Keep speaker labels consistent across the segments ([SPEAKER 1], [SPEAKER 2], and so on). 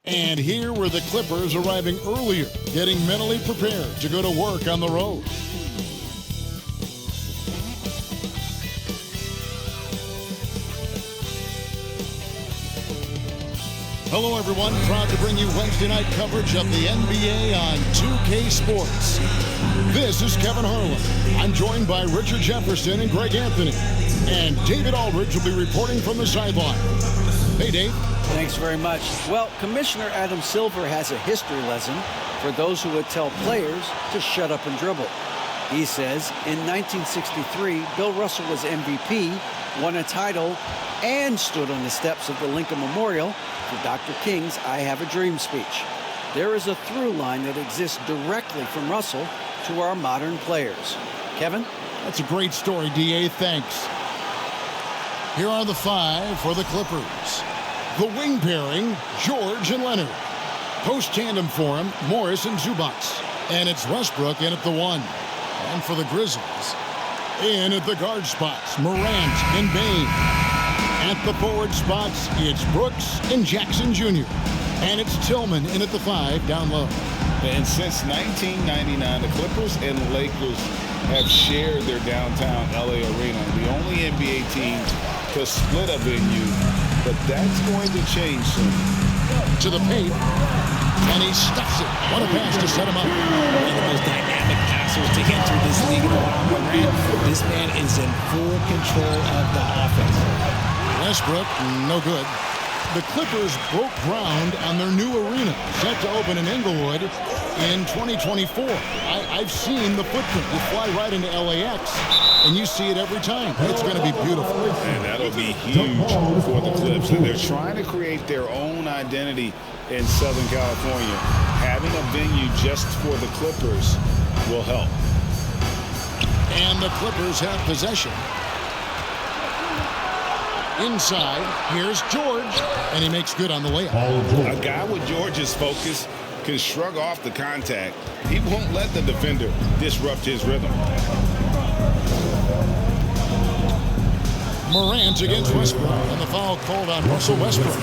[SPEAKER 1] And here were the Clippers arriving earlier, getting mentally prepared to go to work on the road. Hello, everyone. Proud to bring you Wednesday night coverage of the NBA on 2K Sports. This is Kevin Harlan. I'm joined by Richard Jefferson and Greg Anthony. And David Aldridge will be reporting from the sideline. Hey, Dave.
[SPEAKER 2] Thanks very much. Well, Commissioner Adam Silver has a history lesson for those who would tell players to shut up and dribble. He says in 1963, Bill Russell was MVP, won a title, and stood on the steps of the Lincoln Memorial for Dr. King's I Have a Dream speech. There is a through line that exists directly from Russell to our modern players. Kevin?
[SPEAKER 1] That's a great story, D.A. Thanks. Here are the five for the Clippers. The wing pairing, George and Leonard. Post-tandem for him, Morris and Zubac. And it's Westbrook in at the one. And for the Grizzlies, in at the guard spots, Morant and Bain. At the forward spots, it's Brooks and Jackson Jr. And it's Tillman in at the five down low.
[SPEAKER 3] And since 1999, the Clippers and Lakers have shared their downtown LA arena. The only NBA team to split a venue, but that's going to change soon.
[SPEAKER 1] To the paint, and he stuffs it. What a pass to set him up.
[SPEAKER 4] One of the most dynamic passers to enter this league in a while. Morant, this man is in full control of the offense.
[SPEAKER 1] Westbrook, no good. The Clippers broke ground on their new arena, set to open in Inglewood in 2024. I've seen the footprint. You fly right into LAX, and you see it every time. It's going to be beautiful.
[SPEAKER 3] And that'll be huge for the Clips. And they're trying to create their own identity in Southern California. Having a venue just for the Clippers will help.
[SPEAKER 1] And the Clippers have possession. Inside, here's George, and he makes good on the layup.
[SPEAKER 3] A guy with George's focus can shrug off the contact. He won't let the defender disrupt his rhythm.
[SPEAKER 1] Morant against Westbrook, and the foul called on Russell Westbrook.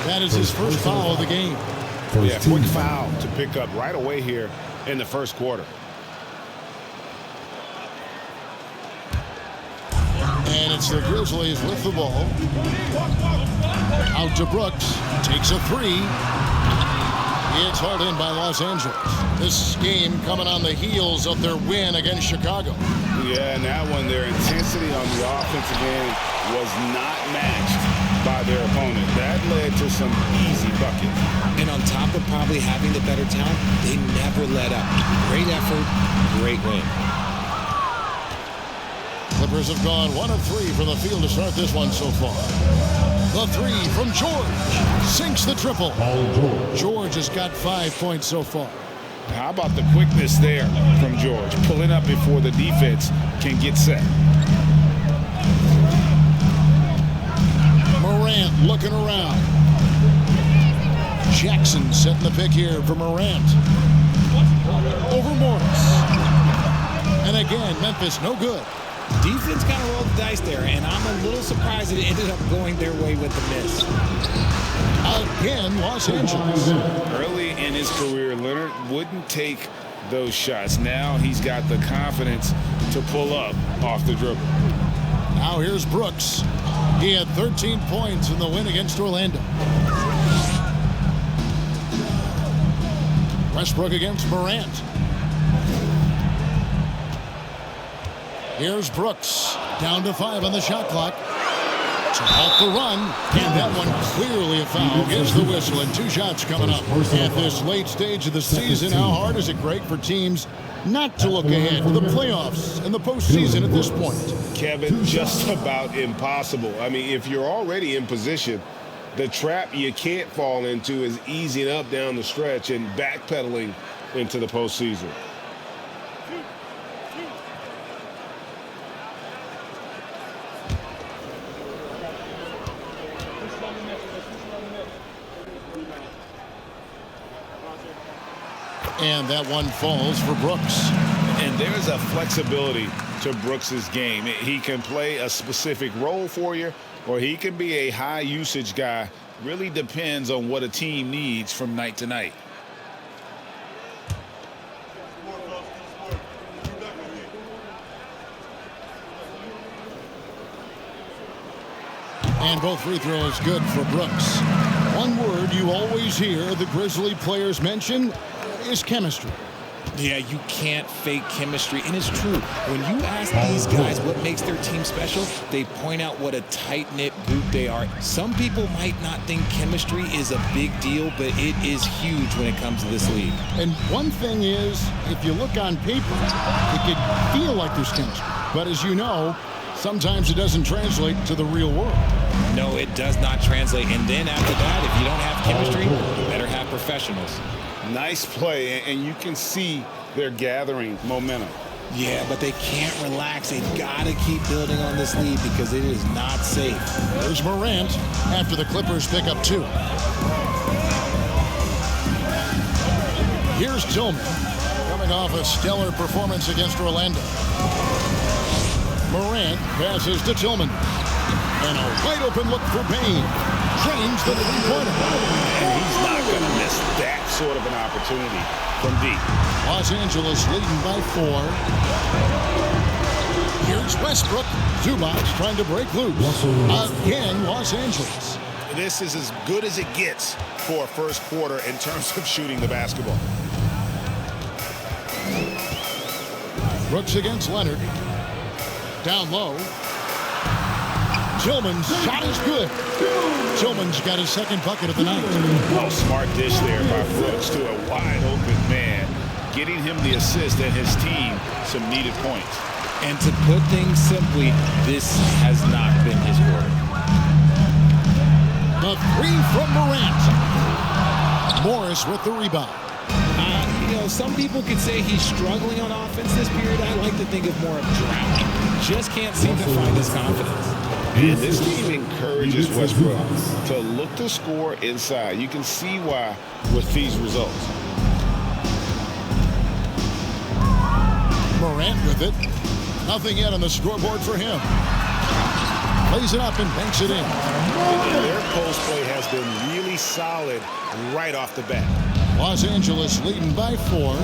[SPEAKER 1] That is his first foul of the game.
[SPEAKER 3] Yeah, quick foul to pick up right away here in the first quarter.
[SPEAKER 1] And it's the Grizzlies with the ball. Out to Brooks. Takes a three. It's hauled in by Los Angeles. This game coming on the heels of their win against Chicago.
[SPEAKER 3] Yeah, and that one, their intensity on the offensive end was not matched by their opponent. That led to some easy buckets.
[SPEAKER 4] And on top of probably having the better talent, they never let up. Great effort, great win.
[SPEAKER 1] Clippers have gone 1 of 3 from the field to start this one so far. The three from George. Sinks the triple. George has got 5 points so far.
[SPEAKER 3] How about the quickness there from George? Pulling up before the defense can get set.
[SPEAKER 1] Morant looking around. Jackson setting the pick here for Morant. Over Morris. And again, Memphis no good.
[SPEAKER 4] Defense kind of rolled the dice there, and I'm a little surprised that it ended up going their way with the miss.
[SPEAKER 1] Again, Los Angeles.
[SPEAKER 3] Early in his career, Leonard wouldn't take those shots. Now he's got the confidence to pull up off the dribble.
[SPEAKER 1] Now here's Brooks. He had 13 points in the win against Orlando. Westbrook against Morant. Here's Brooks, down to 5 on the shot clock. To halt the run, and that one clearly a foul. Gives the whistle, and 2 shots coming up. At this late stage of the season, how hard is it, Greg, for teams not to look ahead to the playoffs and the postseason at this point?
[SPEAKER 3] Kevin, just about impossible. I mean, if you're already in position, the trap you can't fall into is easing up down the stretch and backpedaling into the postseason.
[SPEAKER 1] And that one falls for Brooks.
[SPEAKER 3] And there's a flexibility to Brooks's game. He can play a specific role for you, or he can be a high usage guy Really depends on what a team needs from night to night.
[SPEAKER 1] And both free throws good for Brooks. One word you always hear the Grizzly players mention is chemistry.
[SPEAKER 4] Yeah, you can't fake chemistry, and it's true. When you ask these guys what makes their team special, they point out what a tight-knit group they are. Some people might not think chemistry is a big deal, but it is huge when it comes to this league.
[SPEAKER 1] And one thing is, if you look on paper, it could feel like there's chemistry. But as you know, sometimes it doesn't translate to the real world.
[SPEAKER 4] No, it does not translate. And then after that, if you don't have chemistry, you better have professionals.
[SPEAKER 3] Nice play, and you can see they're gathering momentum.
[SPEAKER 4] Yeah, but they can't relax. They've got to keep building on this lead because it is not safe.
[SPEAKER 1] There's Morant after the Clippers pick up 2. Here's Tillman coming off a stellar performance against Orlando. Morant passes to Tillman. And a wide open look for Payne. Drains the three-pointer.
[SPEAKER 3] And he's not going to miss that sort of an opportunity from deep.
[SPEAKER 1] Los Angeles leading by 4. Here's Westbrook. Zubac trying to break loose. Again, Los Angeles.
[SPEAKER 3] This is as good as it gets for a first quarter in terms of shooting the basketball.
[SPEAKER 1] Brooks against Leonard. Down low. Tillman's shot is good. Tillman's got his second bucket of the night.
[SPEAKER 3] Oh, smart dish there by Brooks to a wide open man, getting him the assist and his team some needed points.
[SPEAKER 4] And to put things simply, this has not been his quarter.
[SPEAKER 1] The 3 from Morant. Morris with the rebound.
[SPEAKER 4] Some people could say he's struggling on offense this period. I like to think of more of drowning. Just can't seem to find his confidence.
[SPEAKER 3] And this team encourages Westbrook to look to score inside. You can see why with these results.
[SPEAKER 1] Morant with it. Nothing yet on the scoreboard for him. Plays it up and banks it in.
[SPEAKER 3] And their post play has been really solid right off the bat.
[SPEAKER 1] Los Angeles leading by 4.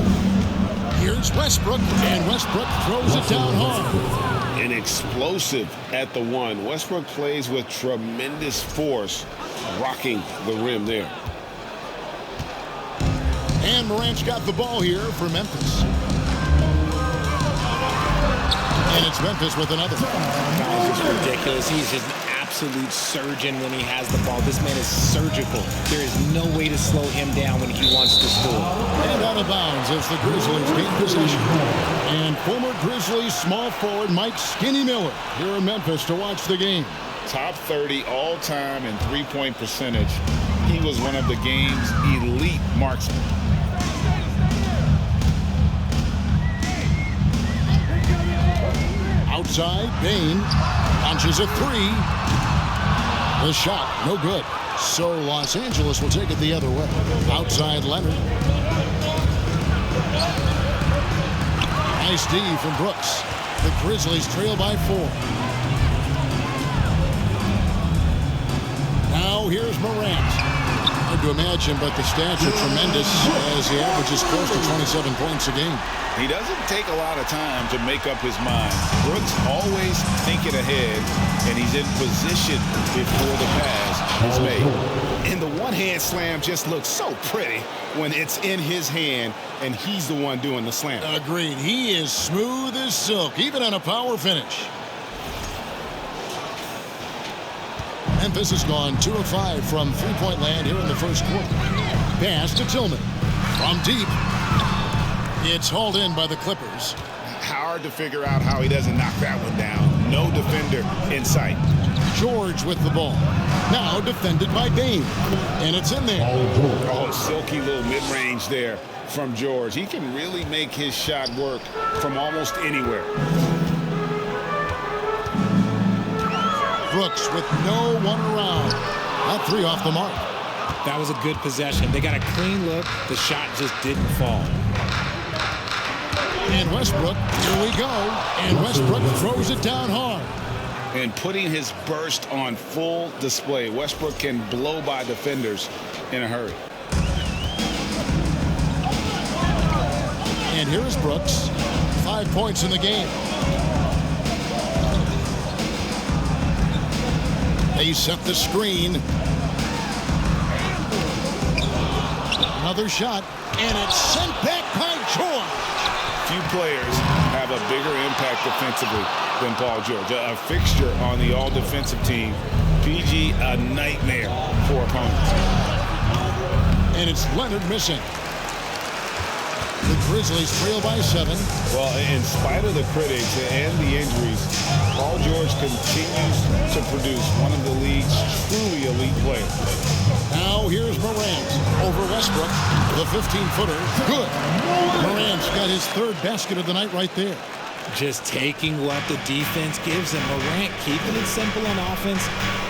[SPEAKER 1] Here's Westbrook, and Westbrook throws it down hard.
[SPEAKER 3] An explosive at the 1. Westbrook plays with tremendous force, rocking the rim there.
[SPEAKER 1] And Morant's got the ball here for Memphis. And it's Memphis with another.
[SPEAKER 4] Guys, it's ridiculous. He's just an absolute surgeon when he has the ball. This man is surgical. There is no way to slow him down when he wants to score.
[SPEAKER 1] And out of bounds as the Grizzlies gain possession. And former Grizzlies small forward Mike Skinny Miller here in Memphis to watch the game.
[SPEAKER 3] Top 30 all-time in three-point percentage. He was one of the game's elite marksmen.
[SPEAKER 1] Outside, Bain launches a 3. The shot, no good. So Los Angeles will take it the other way. Outside, Leonard. Nice D from Brooks. The Grizzlies trail by 4. Now here's Morant. Hard to imagine, but the stats are tremendous as he averages close to 27 points a game.
[SPEAKER 3] He doesn't take a lot of time to make up his mind. Brooks always thinking ahead, and he's in position before the pass is made. And the one-hand slam just looks so pretty when it's in his hand, and he's the one doing the slam.
[SPEAKER 1] Agreed. He is smooth as silk, even on a power finish. Memphis has gone 2 of 5 from three-point land here in the first quarter. Pass to Tillman. From deep. It's hauled in by the Clippers.
[SPEAKER 3] Hard to figure out how he doesn't knock that one down. No defender in sight.
[SPEAKER 1] George with the ball. Now defended by Bain. And it's in there.
[SPEAKER 3] Oh, silky little mid-range there from George. He can really make his shot work from almost anywhere.
[SPEAKER 1] Brooks with no one around. That 3 off the mark.
[SPEAKER 4] That was a good possession. They got a clean look. The shot just didn't fall.
[SPEAKER 1] And Westbrook, here we go. And Westbrook throws it down hard.
[SPEAKER 3] and putting his burst on full display. Westbrook can blow by defenders in a hurry.
[SPEAKER 1] And here's Brooks. 5 points in the game. They set the screen. Another shot, and it's sent back by George.
[SPEAKER 3] Few players have a bigger impact defensively than Paul George. A fixture on the all-defensive team. PG, a nightmare for opponents.
[SPEAKER 1] And it's Leonard missing. The Grizzlies trail by 7.
[SPEAKER 3] Well, in spite of the critics and the injuries, Paul George continues to produce one of the league's truly elite players.
[SPEAKER 1] Now here's Morant over Westbrook. The 15-footer. Good. Morant's got his 3rd basket of the night right there.
[SPEAKER 4] Just taking what the defense gives him. Morant keeping it simple on offense.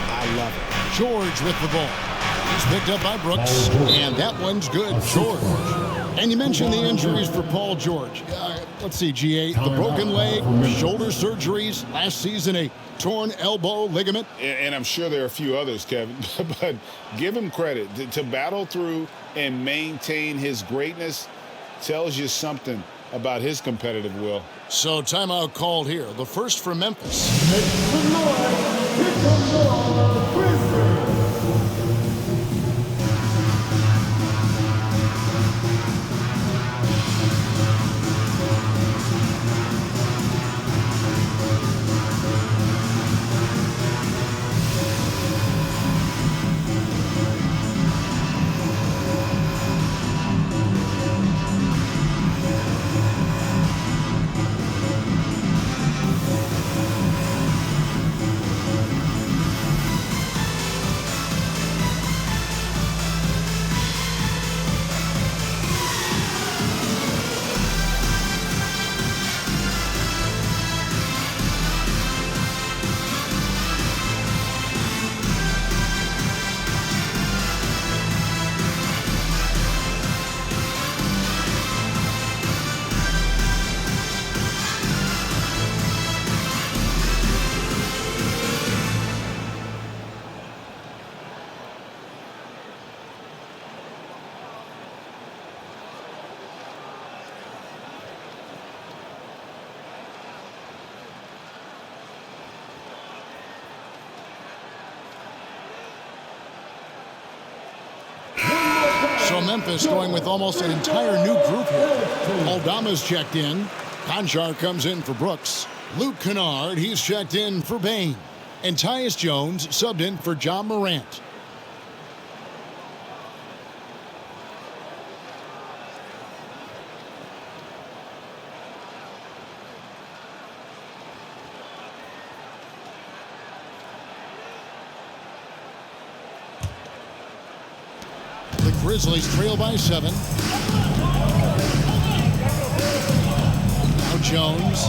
[SPEAKER 4] I love it.
[SPEAKER 1] George with the ball. He's picked up by Brooks, and that one's good. George. And you mentioned the injuries for Paul George. Let's see, GA, the broken leg, shoulder surgeries, last season a torn elbow ligament.
[SPEAKER 3] And I'm sure there are a few others, Kevin, but give him credit. To battle through and maintain his greatness tells you something about his competitive will.
[SPEAKER 1] So timeout called here. The first for Memphis. So Memphis going with almost an entire new group here. Aldama's checked in. Conchar comes in for Brooks. Luke Kennard, he's checked in for Bain. And Tyus Jones subbed in for John Morant. Grizzlies trail by 7. Now Jones.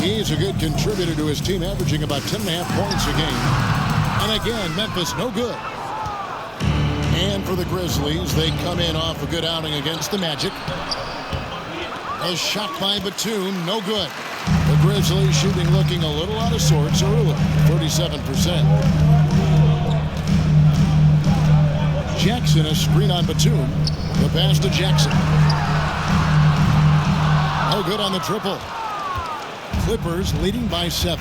[SPEAKER 1] He's a good contributor to his team, averaging about 10.5 points a game. And again, Memphis no good. And for the Grizzlies, they come in off a good outing against the Magic. A shot by Batum, no good. The Grizzlies shooting looking a little out of sorts early, 37%. Jackson, a screen on Batum. The pass to Jackson. No good on the triple. Clippers leading by 7.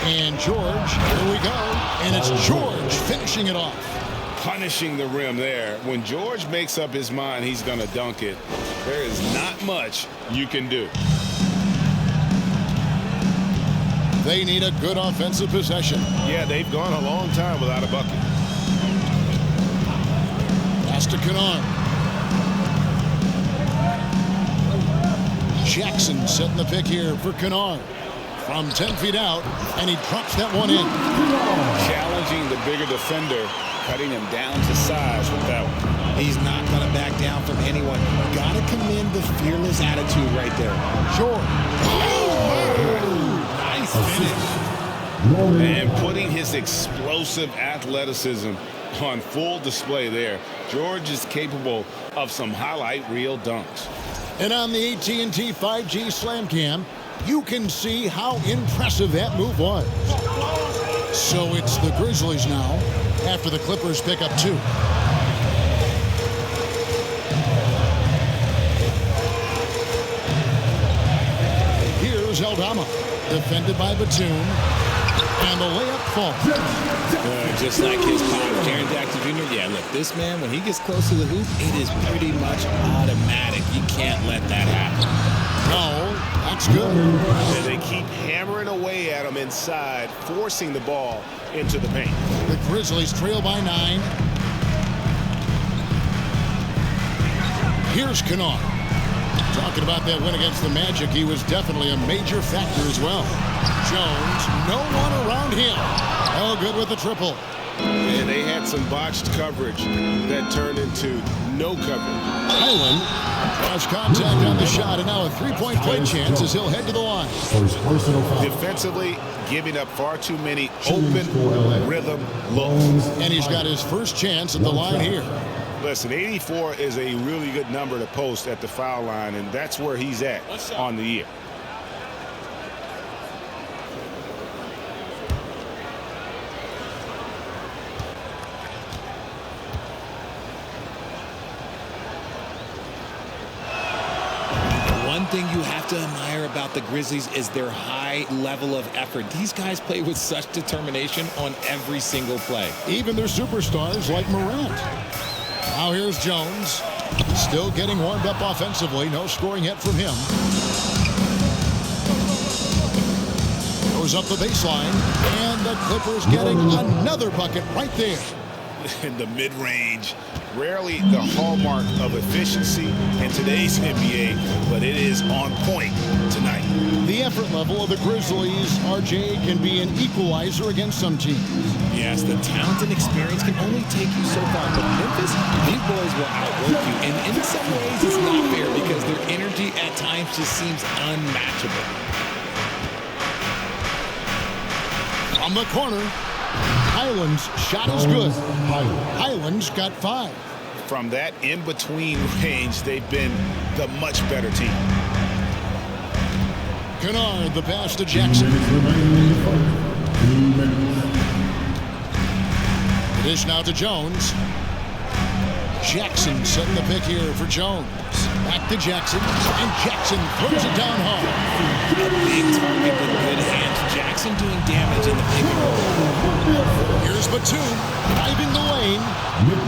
[SPEAKER 1] And George, here we go. And it's George finishing it off.
[SPEAKER 3] Punishing the rim there. When George makes up his mind he's going to dunk it, there is not much you can do.
[SPEAKER 1] They need a good offensive possession.
[SPEAKER 3] Yeah, they've gone a long time without a bucket.
[SPEAKER 1] Pass to Kennard. Jackson setting the pick here for Kennard. From 10 feet out, and he drops that one in.
[SPEAKER 3] Challenging the bigger defender, cutting him down to size with that one.
[SPEAKER 4] He's not going to back down from anyone. Got to commend the fearless attitude right there.
[SPEAKER 1] Sure.
[SPEAKER 3] Nice finish. And putting his explosive athleticism on full display there. George is capable of some highlight reel dunks.
[SPEAKER 1] And on the AT&T 5G Slam Cam, You can see how impressive that move was. So it's the Grizzlies now after the Clippers pick up 2. Here's Aldama, defended by Batum, and the layup falls.
[SPEAKER 4] Just like his pop, Jaren Jackson Jr. Yeah, look, this man, when he gets close to the hoop, it is pretty much automatic. You can't let that happen.
[SPEAKER 1] No, that's good.
[SPEAKER 5] And they keep hammering away at him inside, forcing the ball into the paint.
[SPEAKER 1] The Grizzlies trail by 9. Here's Kennard. Talking about that win against the Magic, he was definitely a major factor as well. Jones, no one around him. Oh, good with the triple.
[SPEAKER 5] And they had some botched coverage that turned into no coverage.
[SPEAKER 1] Highland draws contact on the shot, and now a three-point play chance as he'll head to the line.
[SPEAKER 5] Defensively, giving up far too many open rhythm looks.
[SPEAKER 1] And he's got his first chance at the line here.
[SPEAKER 5] Listen, 84 is a really good number to post at the foul line, and that's where he's at on the year.
[SPEAKER 4] One thing you have to admire about the Grizzlies is their high level of effort. These guys play with such determination on every single play.
[SPEAKER 1] Even their superstars like Morant. Now here's Jones. Still getting warmed up offensively. No scoring yet from him. Goes up the baseline. And the Clippers getting another bucket right there.
[SPEAKER 5] In the mid-range, rarely the hallmark of efficiency in today's NBA, but it is on point tonight.
[SPEAKER 1] The effort level of the Grizzlies, RJ, can be an equalizer against some teams.
[SPEAKER 4] Yes, the talent and experience can only take you so far, but Memphis, these boys will outwork you, and in some ways it's not fair because their energy at times just seems unmatchable.
[SPEAKER 1] From the corner, Highland's shot is good. Highland's got 5.
[SPEAKER 5] From that in-between range, they've been the much better team.
[SPEAKER 1] Kennard, the pass to Jackson. Dish now to Jones. Jackson setting the pick here for Jones. Back to Jackson, and Jackson throws it down hard.
[SPEAKER 4] A big target with good hands. Jackson doing damage in the pick and roll.
[SPEAKER 1] Here's Batum, driving the lane.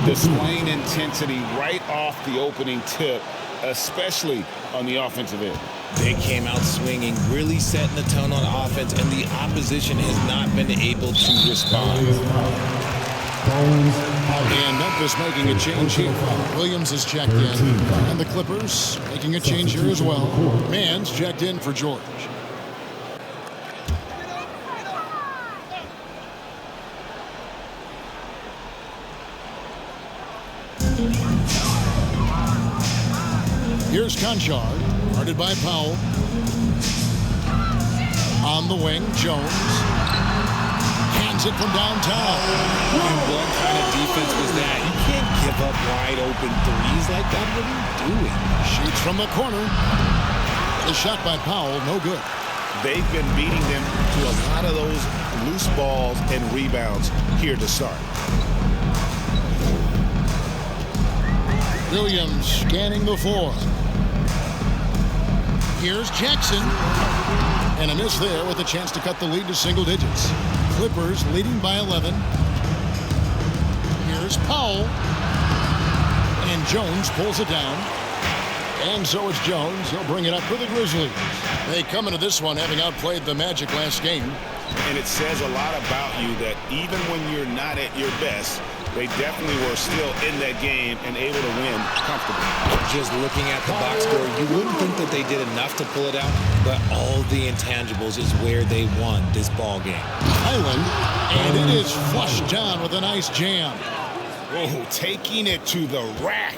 [SPEAKER 3] Displaying intensity right off the opening tip, especially on the offensive end.
[SPEAKER 4] They came out swinging, really setting the tone on offense, and the opposition has not been able to respond.
[SPEAKER 1] And Memphis making a change here. Williams is checked in. And the Clippers making a change here as well. Mann's checked in for George. Here's Conchard, guarded by Powell. On the wing, Jones. Hands it from downtown.
[SPEAKER 4] And what kind of defense was that? You can't give up wide open threes like that. What are you doing?
[SPEAKER 1] Shoots from the corner. The shot by Powell, no good.
[SPEAKER 5] They've been beating them to a lot of those loose balls and rebounds here to start.
[SPEAKER 1] Williams scanning the floor. Here's Jackson. And a miss there with a chance to cut the lead to single digits. Clippers leading by 11. Here's Powell. And Jones pulls it down. And so it's Jones. He'll bring it up for the Grizzlies. They come into this one having outplayed the Magic last game.
[SPEAKER 5] And it says a lot about you that even when you're not at your best, they definitely were still in that game and able to win comfortably.
[SPEAKER 4] Just looking at the box score, you wouldn't think that they did enough to pull it out, but all the intangibles is where they won this ball game.
[SPEAKER 1] Highland, and it is flushed down with a nice jam.
[SPEAKER 5] Oh, taking it to the rack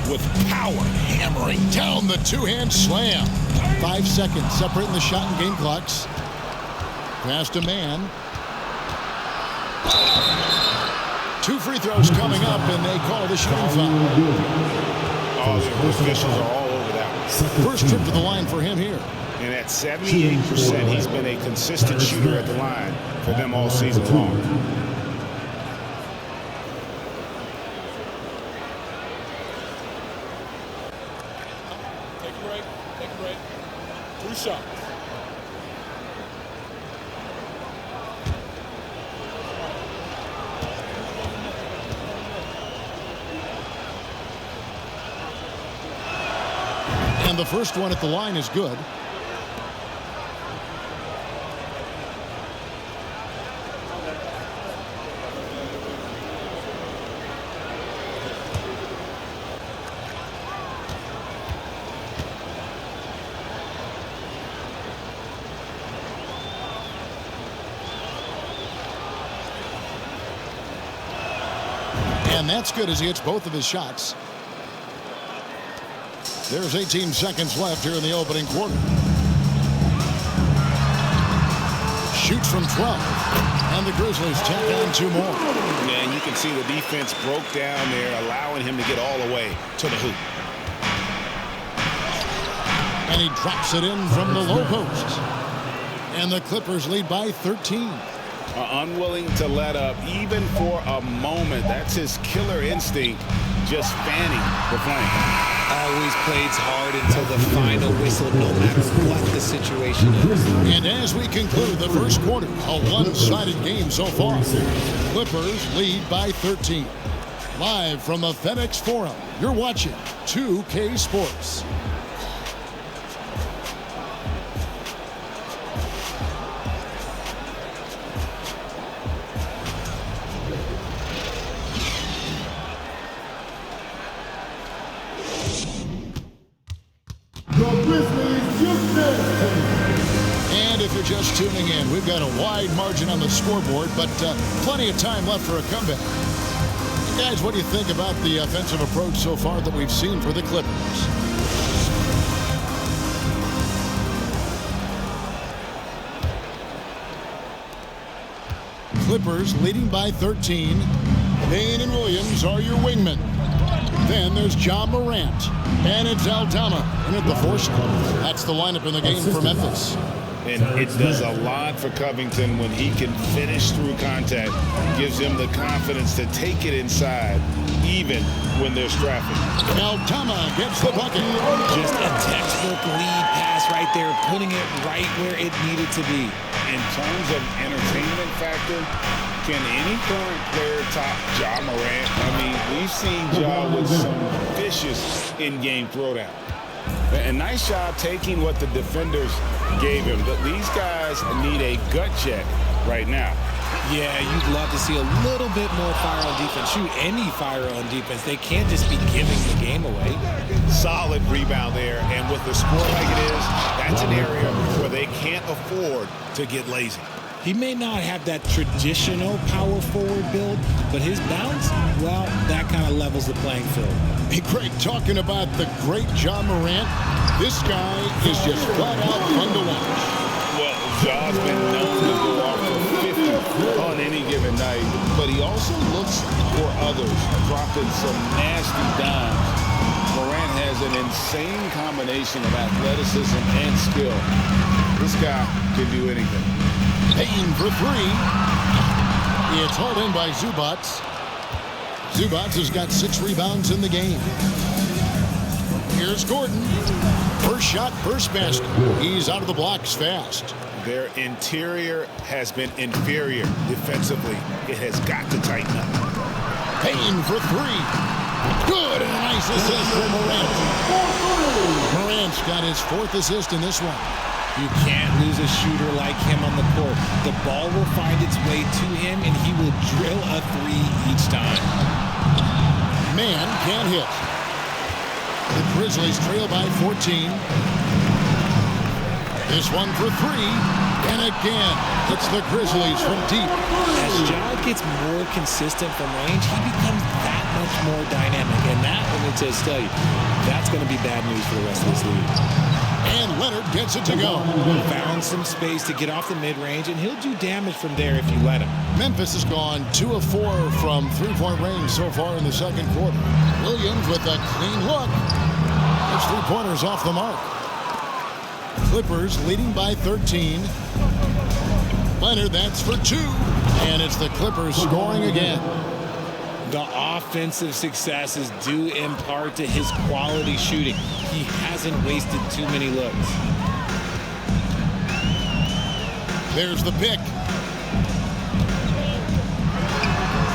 [SPEAKER 5] with power.
[SPEAKER 1] Hammering down the two-hand slam. 5 seconds separating the shot and game clocks. Pass to Mann. 2 free throws coming up, and they call it a shooting foul.
[SPEAKER 5] Oh, the officials are all over that one.
[SPEAKER 1] First trip to the line for him here.
[SPEAKER 3] And at 78%, he's been a consistent shooter at the line for them all season long.
[SPEAKER 5] Take a break. Take a break. 2 shots.
[SPEAKER 1] And the first one at the line is good. And that's good as he hits both of his shots. There's 18 seconds left here in the opening quarter. Shoots from 12. And the Grizzlies tack on 2 more.
[SPEAKER 3] Yeah, and you can see the defense broke down there, allowing him to get all the way to the hoop.
[SPEAKER 1] And he drops it in from the low post. And the Clippers lead by 13.
[SPEAKER 3] Unwilling to let up even for a moment. That's his killer instinct, just fanning the flank.
[SPEAKER 4] Always plays hard until the final whistle, no matter what the situation is.
[SPEAKER 1] And as we conclude the first quarter, a one-sided game so far. Clippers lead by 13. Live from the FedExForum, you're watching 2K Sports. And if you're just tuning in, we've got a wide margin on the scoreboard, but plenty of time left for a comeback. Guys, what do you think about the offensive approach so far that we've seen for the Clippers? Clippers leading by 13. Payne and Williams are your wingmen. Then there's John Morant. And it's Aldama in at the 4 spot. That's the lineup in the game for Memphis.
[SPEAKER 3] And it does a lot for Covington when he can finish through contact. Gives him the confidence to take it inside, even when there's traffic.
[SPEAKER 1] Aldama gets the bucket.
[SPEAKER 4] Just a textbook lead pass right there, putting it right where it needed to be.
[SPEAKER 3] In terms of entertainment factor, can any current player top Ja Morant? I mean, we've seen Ja with some vicious in-game throwdown. A nice job taking what the defenders gave him. But these guys need a gut check right now.
[SPEAKER 4] Yeah, you'd love to see a little bit more fire on defense. Shoot, any fire on defense. They can't just be giving the game away.
[SPEAKER 5] Solid rebound there. And with the score like it is, that's an area where they can't afford to get lazy.
[SPEAKER 4] He may not have that traditional power forward build, but his bounce, well, that kind of levels the playing field.
[SPEAKER 1] Hey, Greg, talking about the great Ja Morant, this guy is just flat out fun to watch.
[SPEAKER 3] Well, Ja's been known to go off for 50 on any given night, but he also looks for others, dropping some nasty dimes. Morant has an insane combination of athleticism and skill. This guy can do anything.
[SPEAKER 1] Payne for 3. It's hauled in by Zubac. Zubac has got 6 rebounds in the game. Here's Gordon. First shot, first basket. He's out of the blocks fast.
[SPEAKER 5] Their interior has been inferior defensively. It has got to tighten up.
[SPEAKER 1] Payne for 3. Good, and a nice assist for Morant. Morant's got his 4th assist in this one.
[SPEAKER 4] You can't lose a shooter like him on the court. The ball will find its way to him, and he will drill a 3 each time.
[SPEAKER 1] Man can't hit. The Grizzlies trail by 14. This one for 3. And again, it's the Grizzlies from deep.
[SPEAKER 4] As Ja gets more consistent from range, he becomes that much more dynamic. And that, let me just tell you, that's going to be bad news for the rest of this league.
[SPEAKER 1] And Leonard gets it to go.
[SPEAKER 4] Found some space to get off the mid-range, and he'll do damage from there if you let him.
[SPEAKER 1] Memphis has gone 2 of 4 from three-point range so far in the second quarter. Williams with a clean look. His 3-pointers off the mark. Clippers leading by 13. Leonard, that's for 2. And it's the Clippers scoring again.
[SPEAKER 4] The offensive success is due in part to his quality shooting. He hasn't wasted too many looks.
[SPEAKER 1] There's the pick.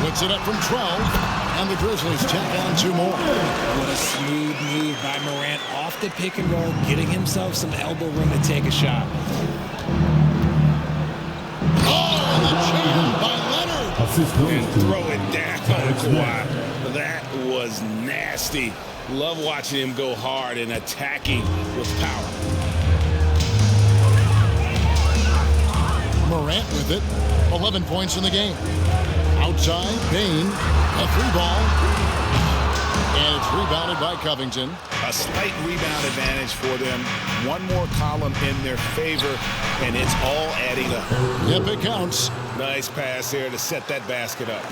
[SPEAKER 1] Puts it up from 12. And the Grizzlies tack on 2 more.
[SPEAKER 4] What a smooth move by Morant off the pick and roll, getting himself some elbow room to take a shot.
[SPEAKER 1] Oh, and the jam by Leonard.
[SPEAKER 5] And throw it down, Kawhi. That was nasty. Love watching him go hard and attacking with power.
[SPEAKER 1] Morant with it. 11 points in the game. Outside, Payne. A 3-ball. And it's rebounded by Covington.
[SPEAKER 5] A slight rebound advantage for them. One more column in their favor, and it's all adding up.
[SPEAKER 1] Yep, it counts.
[SPEAKER 5] Nice pass there to set that basket up.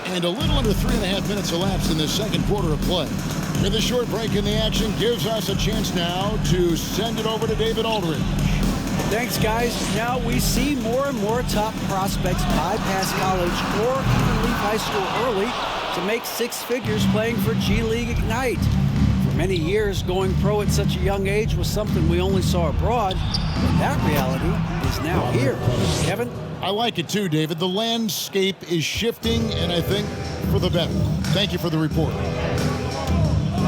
[SPEAKER 1] And a little under 3.5 minutes elapsed in the second quarter of play. With a short break in the action gives us a chance now to send it over to David Aldridge.
[SPEAKER 2] Thanks, guys. Now we see more and more top prospects bypass college or even leave high school early to make 6 figures playing for G League Ignite. For many years, going pro at such a young age was something we only saw abroad, but that reality is now here. Kevin?
[SPEAKER 1] I like it too, David. The landscape is shifting, and I think for the better. Thank you for the report.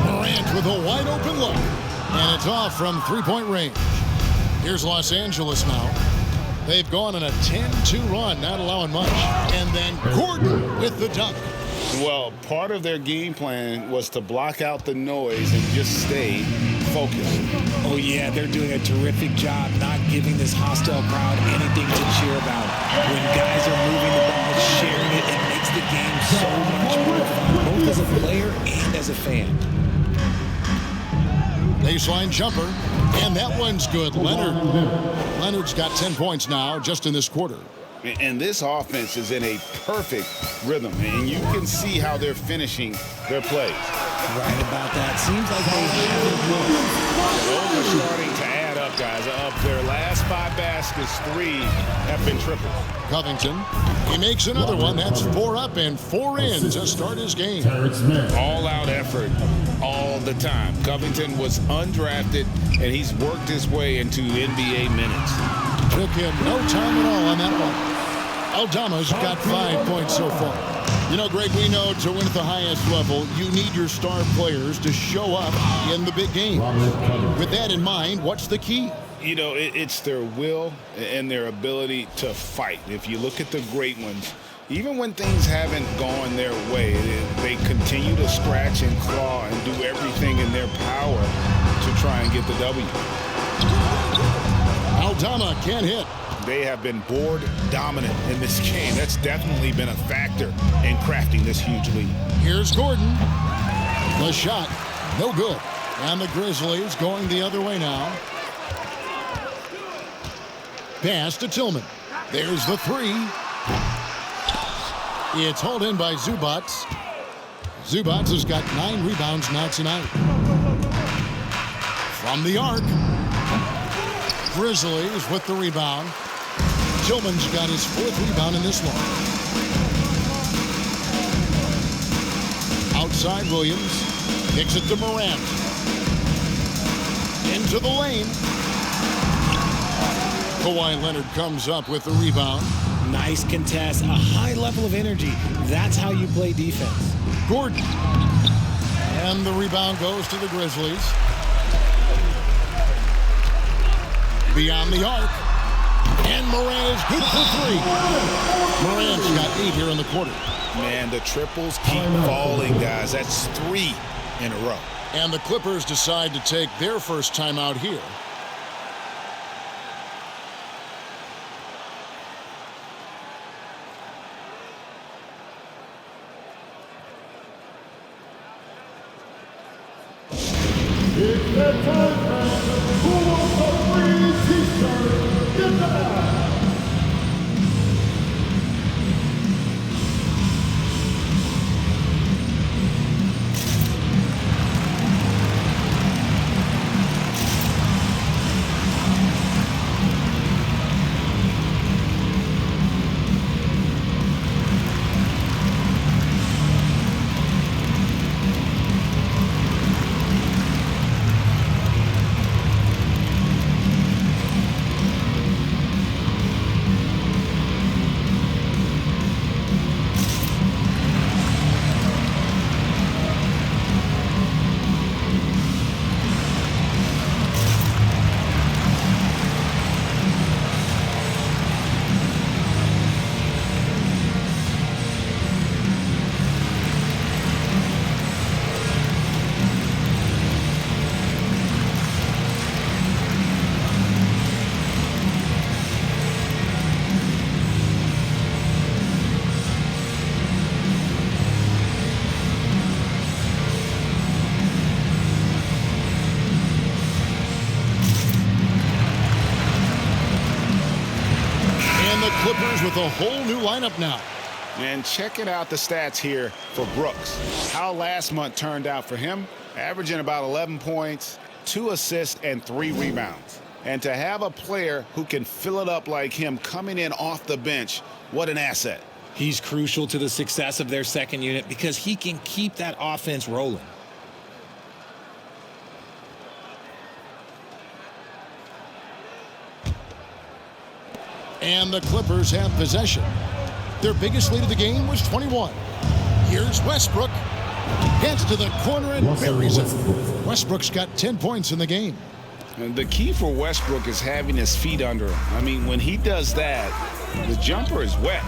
[SPEAKER 1] Morant with a wide open look, and it's off from 3-point range. Here's Los Angeles now. They've gone on a 10-2 run, not allowing much. And then Gordon with the dunk.
[SPEAKER 3] Well, part of their game plan was to block out the noise and just stay focused.
[SPEAKER 4] Oh, yeah, they're doing a terrific job not giving this hostile crowd anything to cheer about. When guys are moving the ball, sharing it, it makes the game so much more fun, both as a player and as a fan.
[SPEAKER 1] Baseline jumper, and that one's good. Leonard's got 10 points now just in this quarter.
[SPEAKER 3] And this offense is in a perfect rhythm, and you can see how they're finishing their plays.
[SPEAKER 4] Right about that. Seems like they haven't moved.
[SPEAKER 3] Those are starting to add up, guys. Of their last 5 baskets, 3 have been triples.
[SPEAKER 1] Covington, he makes another one. That's 4 up and 4 in to start his game.
[SPEAKER 3] All-out effort all the time. Covington was undrafted, and he's worked his way into NBA minutes.
[SPEAKER 1] Took him no time at all on that one. Aldama's got 5 points so far. You know, Greg, we know to win at the highest level, you need your star players to show up in the big games. With that in mind, what's the key?
[SPEAKER 3] You know, it's their will and their ability to fight. If you look at the great ones, even when things haven't gone their way, they continue to scratch and claw and do everything in their power to try and get the W.
[SPEAKER 1] Aldama can't hit.
[SPEAKER 3] They have been board dominant in this game. That's definitely been a factor in crafting this huge lead.
[SPEAKER 1] Here's Gordon. The shot, no good. And the Grizzlies going the other way now. Pass to Tillman. There's the 3. It's hauled in by Zubac. Zubac has got 9 rebounds now tonight. From the arc. Grizzlies with the rebound. Tillman's got his 4th rebound in this one. Outside Williams. Kicks it to Morant. Into the lane. Kawhi Leonard comes up with the rebound.
[SPEAKER 4] Nice contest, a high level of energy. That's how you play defense.
[SPEAKER 1] Gordon. And the rebound goes to the Grizzlies. Beyond the arc. And Morant is good for 3. Morant's got 8 here in the quarter.
[SPEAKER 3] Man, the triples keep falling, guys. That's 3 in a row.
[SPEAKER 1] And the Clippers decide to take their first timeout here.
[SPEAKER 6] It's that time, man. Who wants a free t-shirt? Get that!
[SPEAKER 1] a whole new lineup now.
[SPEAKER 3] And checking out the stats here for Brooks. How last month turned out for him, averaging about 11 points, 2 assists, and 3 rebounds. And to have a player who can fill it up like him coming in off the bench, what an asset.
[SPEAKER 4] He's crucial to the success of their second unit because he can keep that offense rolling.
[SPEAKER 1] And the Clippers have possession. Their biggest lead of the game was 21. Here's Westbrook. Gets to the corner and buries it. Westbrook's got 10 points in the game.
[SPEAKER 3] And the key for Westbrook is having his feet under him. I mean, when he does that, the jumper is wet.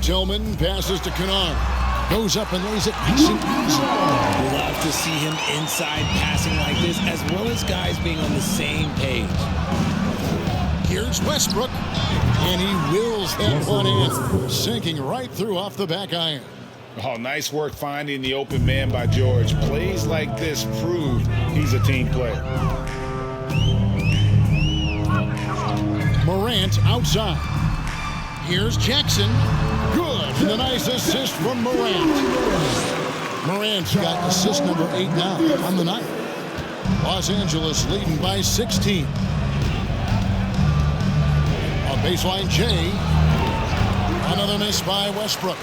[SPEAKER 1] Tillman passes to Kennard. Goes up and lays it nice and easy.
[SPEAKER 4] Love to see him inside passing like this, as well as guys being on the same page.
[SPEAKER 1] Here's Westbrook, and he wills that one in, sinking right through off the back iron.
[SPEAKER 3] Oh, nice work finding the open man by George. Plays like this prove he's a team player.
[SPEAKER 1] Morant outside. Here's Jackson. Good, and a nice assist from Morant. Morant's got assist number 8 now on the night. Los Angeles leading by 16. On baseline, Jay. Another miss by Westbrook.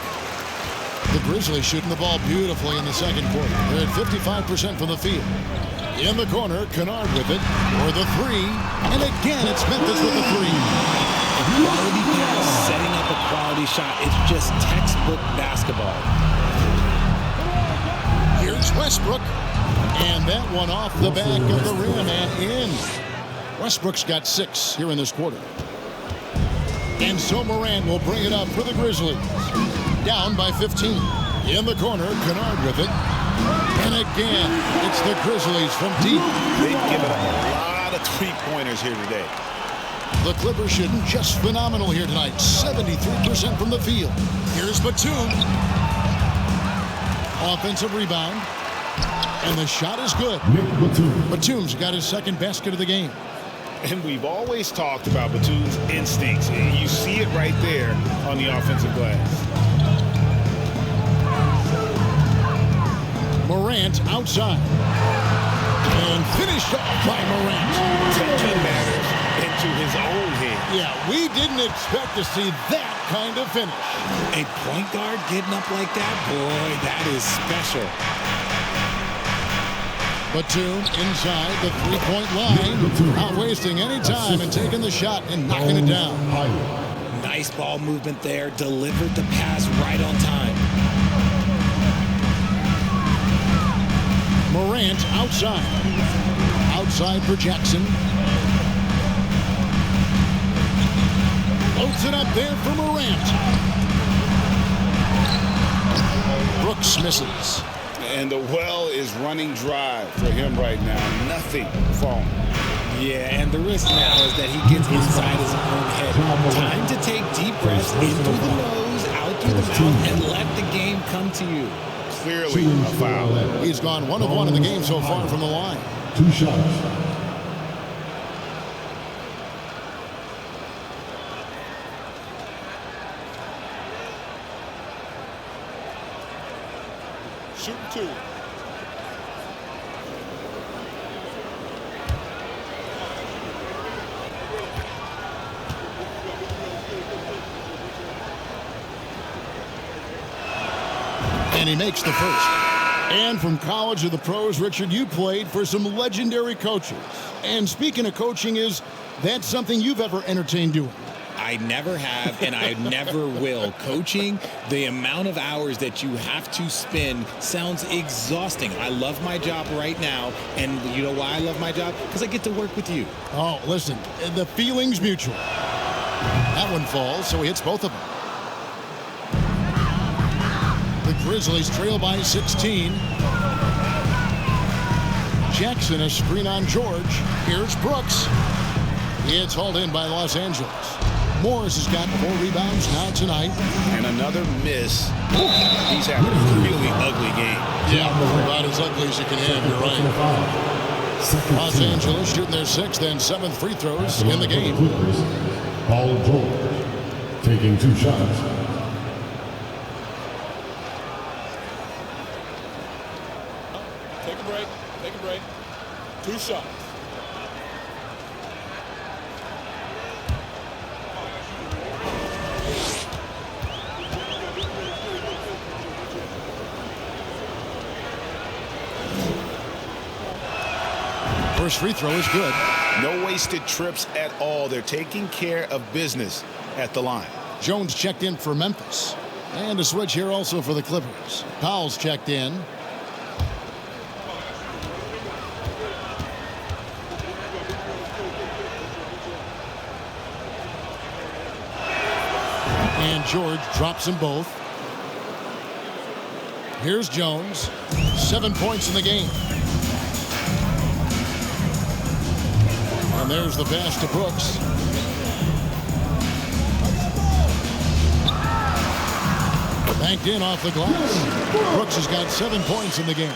[SPEAKER 1] The Grizzlies shooting the ball beautifully in the second quarter. They're at 55% from the field. In the corner, Kennard with it for the 3. And again, it's Memphis with the 3.
[SPEAKER 4] Quality pass, setting up a quality shot. It's just textbook basketball.
[SPEAKER 1] Here's Westbrook. And that one off the back of the rim and in. Westbrook's got 6 here in this quarter. And so Morant will bring it up for the Grizzlies. Down by 15. In the corner, Kennard with it. And again, it's the Grizzlies from deep.
[SPEAKER 3] They've given up a lot of three-pointers here today.
[SPEAKER 1] The Clippers shooting just phenomenal here tonight. 73% from the field. Here's Batum. Offensive rebound. And the shot is good. Batum's got his second basket of the game.
[SPEAKER 3] And we've always talked about Batum's instincts. And you see it right there on the offensive glass.
[SPEAKER 1] Morant outside. And finished off by Morant.
[SPEAKER 3] Taking matters into his own hand.
[SPEAKER 1] Yeah, we didn't expect to see that kind of finish.
[SPEAKER 4] A point guard getting up like that, boy, that is special.
[SPEAKER 1] Batum inside the three-point line, not wasting any time and taking the shot and knocking it down.
[SPEAKER 4] Nice ball movement there, delivered the pass right on time.
[SPEAKER 1] Morant outside. Outside for Jackson. Loads it up there for Morant. Brooks misses.
[SPEAKER 3] And the well is running dry for him right now. Nothing falling.
[SPEAKER 4] Yeah, and the risk now is that he gets inside his own head. Time to take deep breaths in through the nose, out through the mouth, and let the game come to you.
[SPEAKER 3] Clearly a foul.
[SPEAKER 1] He's gone 1 of 1 in the game so far from the line.
[SPEAKER 6] 2 shots.
[SPEAKER 3] Shoot 2.
[SPEAKER 1] And he makes the first. And from college to the pros, Richard, you played for some legendary coaches. And speaking of coaching, is that something you've ever entertained doing?
[SPEAKER 4] I never have, and I never will. Coaching, the amount of hours that you have to spend sounds exhausting. I love my job right now, and you know why I love my job? Because I get to work with you.
[SPEAKER 1] Oh, listen, the feeling's mutual. That one falls, so he hits both of them. The Grizzlies trail by 16. Jackson, a screen on George. Here's Brooks. It's hauled in by Los Angeles. Morris has got 4 rebounds now tonight.
[SPEAKER 3] And another miss. He's having a really ugly game.
[SPEAKER 1] Yeah, about as ugly as you can have, you're right. Los Angeles shooting their 6th and 7th free throws in the game.
[SPEAKER 6] Paul George. taking 2 shots.
[SPEAKER 5] Take a break. Take a break. 2 shots.
[SPEAKER 1] First free throw is good.
[SPEAKER 5] No wasted trips at all. They're taking care of business at the line.
[SPEAKER 1] Jones checked in for Memphis. And a switch here also for the Clippers. Powell's checked in. And George drops them both. Here's Jones. 7 points in the game. And there's the pass to Brooks. Banked in off the glass. Brooks has got 7 points in the game.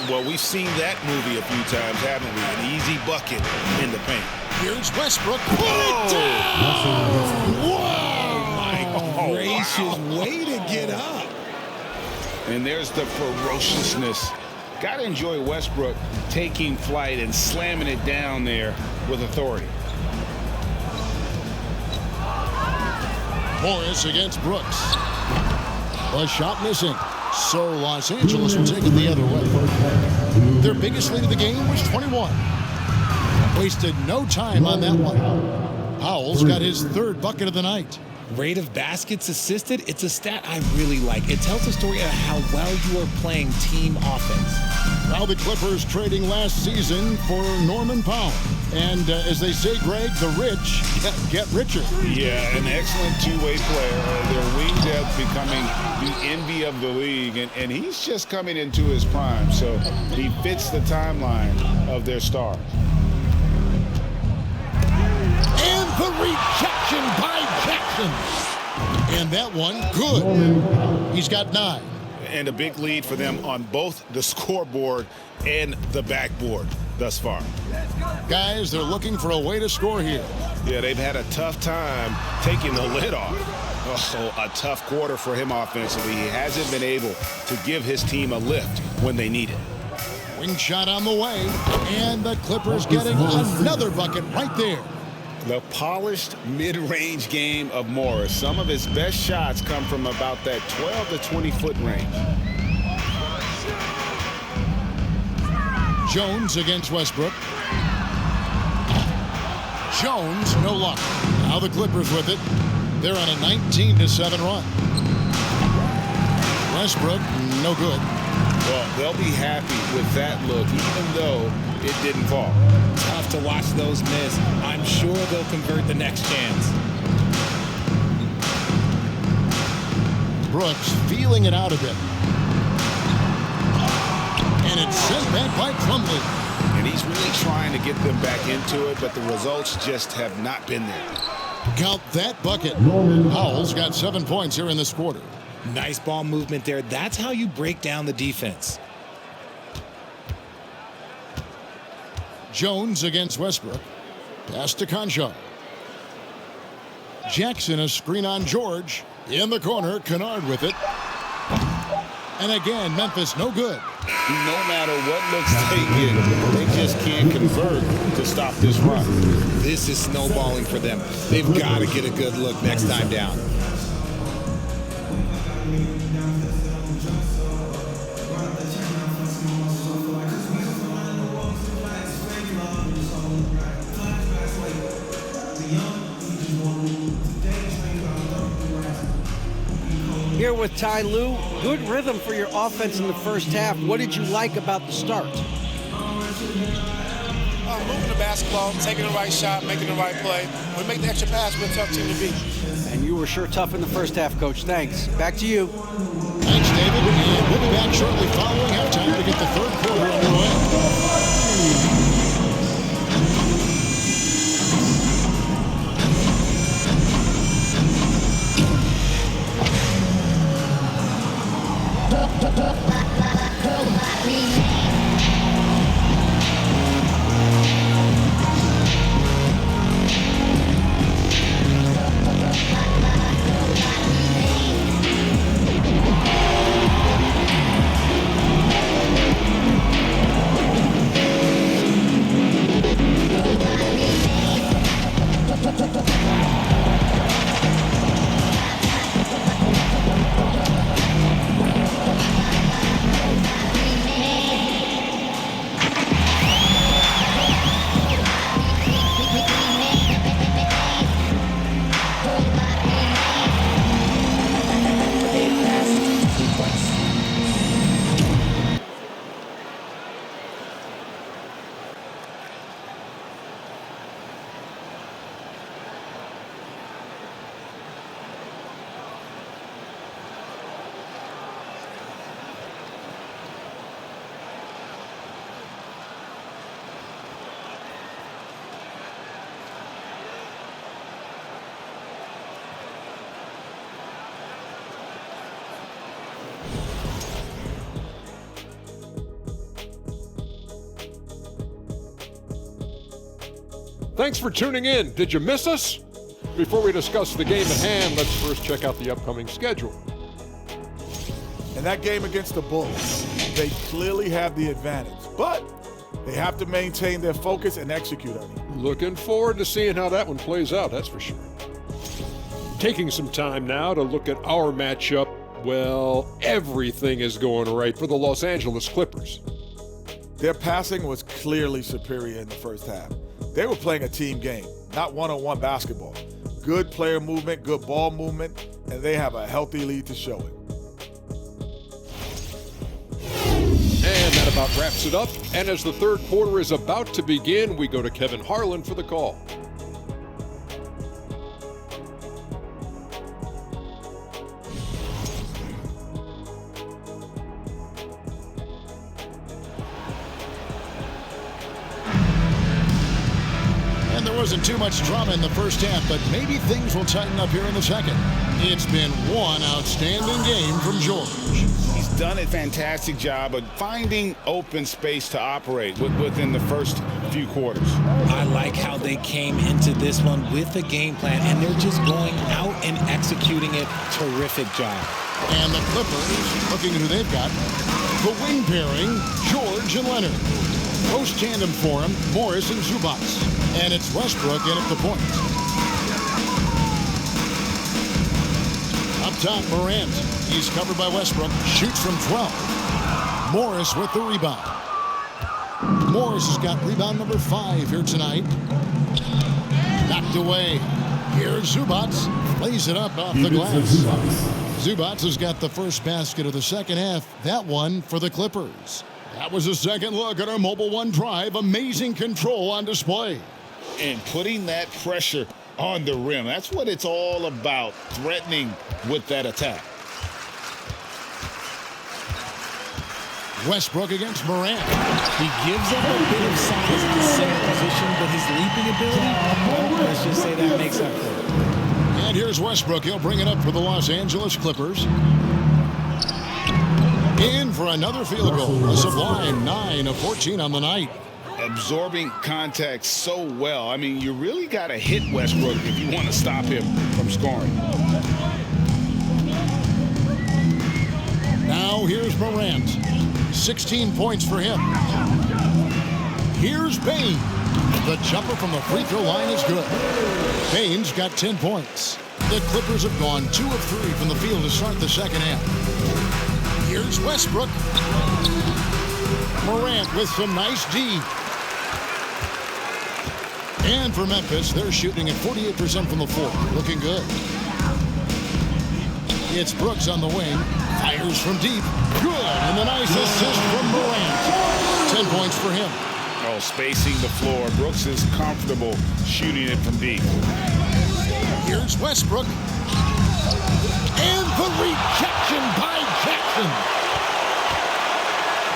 [SPEAKER 5] Well, we've seen that movie a few times, haven't we? An easy bucket in the paint.
[SPEAKER 1] Here's Westbrook. Put it down! Wow!
[SPEAKER 4] Gracious, way to get up.
[SPEAKER 5] And there's the ferociousness. Got to enjoy Westbrook taking flight and slamming it down there with authority.
[SPEAKER 1] Morris against Brooks. A shot missing. So Los Angeles will take it the other way. Their biggest lead of the game was 21. Wasted no time on that one. Powell's got his 3rd bucket of the night.
[SPEAKER 4] Rate of baskets assisted, it's a stat I really like. It tells a story of how well you are playing team offense.
[SPEAKER 1] Now the Clippers trading last season for Norman Powell. And as they say, Greg, the rich get richer.
[SPEAKER 5] Yeah, an excellent two-way player. Their wing depth becoming the envy of the league. And he's just coming into his prime. So he fits the timeline of their stars.
[SPEAKER 1] And the rejection by Jackson. And that one, good. He's got 9.
[SPEAKER 5] And a big lead for them on both the scoreboard and the backboard thus far.
[SPEAKER 1] Guys, they're looking for a way to score here.
[SPEAKER 5] Yeah, they've had a tough time taking the lid off. Also, a tough quarter for him offensively. He hasn't been able to give his team a lift when they need it.
[SPEAKER 1] Wing shot on the way. And the Clippers getting another bucket right there.
[SPEAKER 5] The polished mid-range game of Morris. Some of his best shots come from about that 12 to 20-foot range.
[SPEAKER 1] Jones against Westbrook. Jones, no luck. Now the Clippers with it. They're on a 19-7 run. Westbrook, no good.
[SPEAKER 5] Well, they'll be happy with that look, even though it didn't fall.
[SPEAKER 4] Tough to watch those miss. I'm sure they'll convert the next chance.
[SPEAKER 1] Brooks feeling it out a bit. And it's sent back by Plumlee.
[SPEAKER 5] And he's really trying to get them back into it, but the results just have not been there.
[SPEAKER 1] Count that bucket. Powell's got 7 points here in this quarter.
[SPEAKER 4] Nice ball movement there. That's how you break down the defense.
[SPEAKER 1] Jones against Westbrook. Pass to Concho. Jackson, a screen on George. In the corner, Kennard with it. And again, Memphis, no good.
[SPEAKER 5] No matter what looks they get, they just can't convert to stop this run.
[SPEAKER 4] This is snowballing for them. They've got to get a good look next time down.
[SPEAKER 2] Here with Ty Lue, good rhythm for your offense in the first half. What did you like about the start?
[SPEAKER 7] Moving the basketball, taking the right shot, making the right play. When we make the extra pass, we're a tough team to beat.
[SPEAKER 2] And you were sure tough in the first half, Coach. Thanks. Back to you.
[SPEAKER 1] Thanks, David. And we'll be back shortly following halftime to get the third quarter underway.
[SPEAKER 8] Thanks for tuning in. Did you miss us? Before we discuss the game at hand, let's first check out the upcoming schedule.
[SPEAKER 9] In that game against the Bulls, they clearly have the advantage, but they have to maintain their focus and execute on it.
[SPEAKER 8] Looking forward to seeing how that one plays out, that's for sure. Taking some time now to look at our matchup. Well, everything is going right for the Los Angeles Clippers.
[SPEAKER 9] Their passing was clearly superior in the first half. They were playing a team game, not one-on-one basketball. Good player movement, good ball movement, and they have a healthy lead to show it.
[SPEAKER 8] And that about wraps it up. And as the third quarter is about to begin, we go to Kevin Harlan for the call.
[SPEAKER 1] Wasn't too much drama in the first half, but maybe things will tighten up here in the second. It's been one outstanding game from George.
[SPEAKER 5] He's done a fantastic job of finding open space to operate within the first few quarters.
[SPEAKER 4] I like how they came into this one with a game plan, and they're just going out and executing it. Terrific job.
[SPEAKER 1] And the Clippers, looking at who they've got, the wing pairing, George and Leonard. Post-tandem for him, Morris and Zubac. And it's Westbrook in at the point. Up top, Morant. He's covered by Westbrook. Shoots from 12. Morris with the rebound. Morris has got rebound number 5 here tonight. Knocked away. Here's Zubac. Plays it up off the glass. Zubac has got the first basket of the second half. That one for the Clippers. That was a second look at our Mobile One drive. Amazing control on display.
[SPEAKER 5] And putting that pressure on the rim. That's what it's all about, threatening with that attack.
[SPEAKER 1] Westbrook against Morant.
[SPEAKER 4] He gives up a bit of size in the center position, but his leaping ability, let's just say that makes up for it.
[SPEAKER 1] And here's Westbrook. He'll bring it up for the Los Angeles Clippers. In for another field goal. A sublime 9 of 14 on the night.
[SPEAKER 5] Absorbing contact so well. I mean, you really got to hit Westbrook if you want to stop him from scoring.
[SPEAKER 1] Now here's Morant. 16 points for him. Here's Payne. The jumper from the free throw line is good. Payne's got 10 points. The Clippers have gone 2 of 3 from the field to start the second half. Here's Westbrook. Morant with some nice D. And for Memphis, they're shooting at 48% from the floor. Looking good. It's Brooks on the wing. Fires from deep. Good. And the nice assist from Morant. 10 points for him.
[SPEAKER 5] Oh, spacing the floor. Brooks is comfortable shooting it from deep.
[SPEAKER 1] Here's Westbrook. And the rejection by Jackson.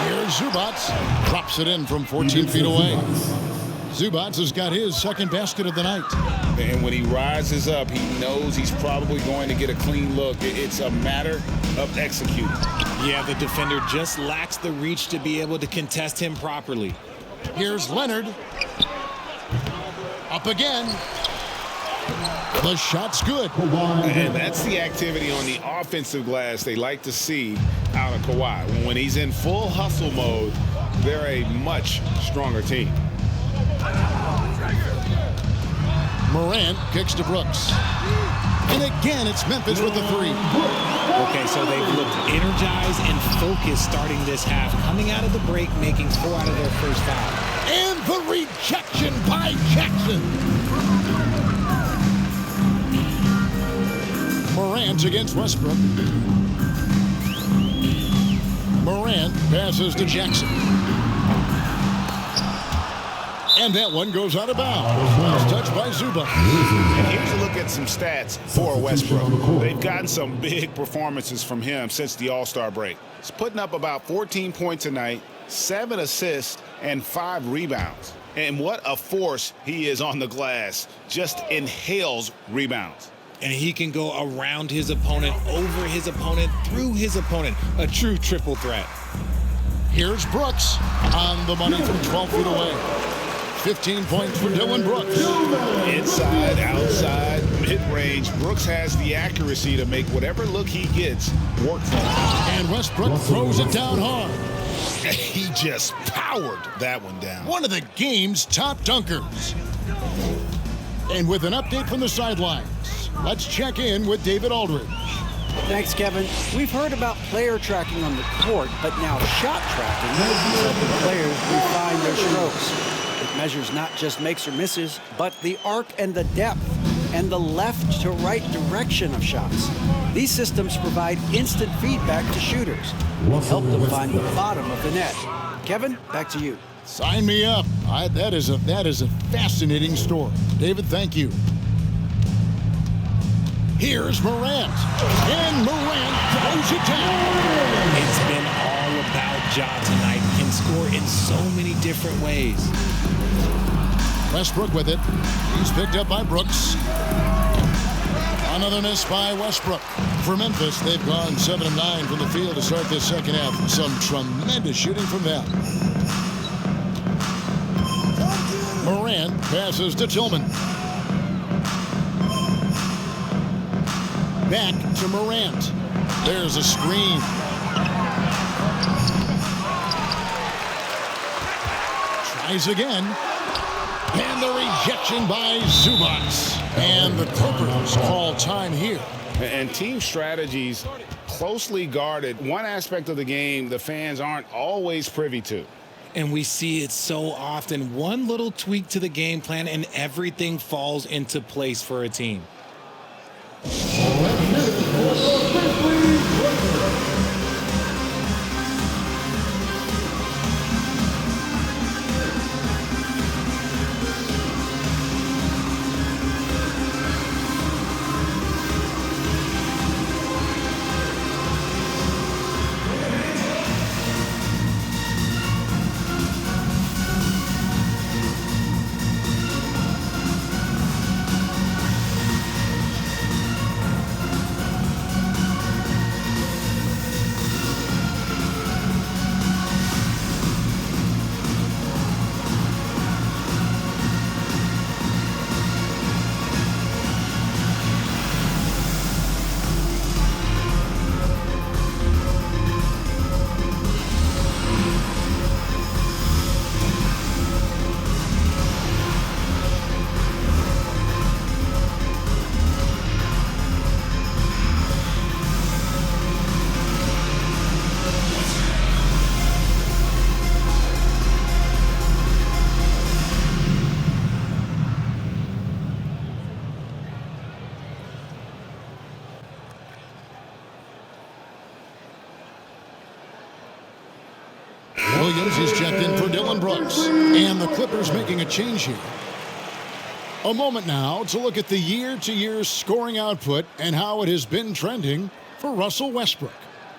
[SPEAKER 1] Here's Zubac. Drops it in from 14 feet away. Zubac has got his second basket of the night.
[SPEAKER 5] And when he rises up, he knows he's probably going to get a clean look. It's a matter of executing.
[SPEAKER 4] Yeah, the defender just lacks the reach to be able to contest him properly.
[SPEAKER 1] Here's Leonard. Up again. The shot's good.
[SPEAKER 5] And that's the activity on the offensive glass they like to see out of Kawhi. When he's in full hustle mode, they're a much stronger team.
[SPEAKER 1] Morant kicks to Brooks. And again, it's Memphis with the 3.
[SPEAKER 4] Okay, so they've looked energized and focused starting this half, coming out of the break, making 4 out of their first 5.
[SPEAKER 1] And the rejection by Jackson. Morant against Westbrook. Morant passes to Jackson. And that one goes out of bounds. Last touch by Zubac.
[SPEAKER 5] And here's a look at some stats for Westbrook. They've gotten some big performances from him since the All-Star break. He's putting up about 14 points a night, 7 assists, and 5 rebounds. And what a force he is on the glass. Just inhales rebounds.
[SPEAKER 4] And he can go around his opponent, over his opponent, through his opponent. A true triple threat.
[SPEAKER 1] Here's Brooks on the money from 12 feet away. 15 points for Dylan Brooks.
[SPEAKER 5] Inside, outside, mid-range, Brooks has the accuracy to make whatever look he gets work for him.
[SPEAKER 1] And Westbrook throws it down hard.
[SPEAKER 5] He just powered that one down.
[SPEAKER 1] One of the game's top dunkers. And with an update from the sidelines, let's check in with David Aldridge.
[SPEAKER 2] Thanks, Kevin. We've heard about player tracking on the court, but now shot tracking is helping players refine their strokes. It measures not just makes or misses, but the arc and the depth and the left to right direction of shots. These systems provide instant feedback to shooters and help them find the bottom of the net. Kevin, back to you.
[SPEAKER 1] Sign me up. That is a fascinating story. David, thank you. Here's Morant. And Morant throws it down.
[SPEAKER 4] It's been all about Ja tonight. Can score in so many different ways.
[SPEAKER 1] Westbrook with it. He's picked up by Brooks. Another miss by Westbrook. For Memphis, they've gone 7 of 9 from the field to start this second half. Some tremendous shooting from them. Morant passes to Tillman. Back to Morant. There's a screen. Tries again. And the rejection by Zubac. And the Clippers call time here.
[SPEAKER 5] And team strategies closely guarded. One aspect of the game the fans aren't always privy to.
[SPEAKER 4] And we see it so often. One little tweak to the game plan and everything falls into place for a team.
[SPEAKER 1] Williams is checked in for Dylan Brooks. And the Clippers making a change here. A moment now to look at the year-to-year scoring output and how it has been trending for Russell Westbrook.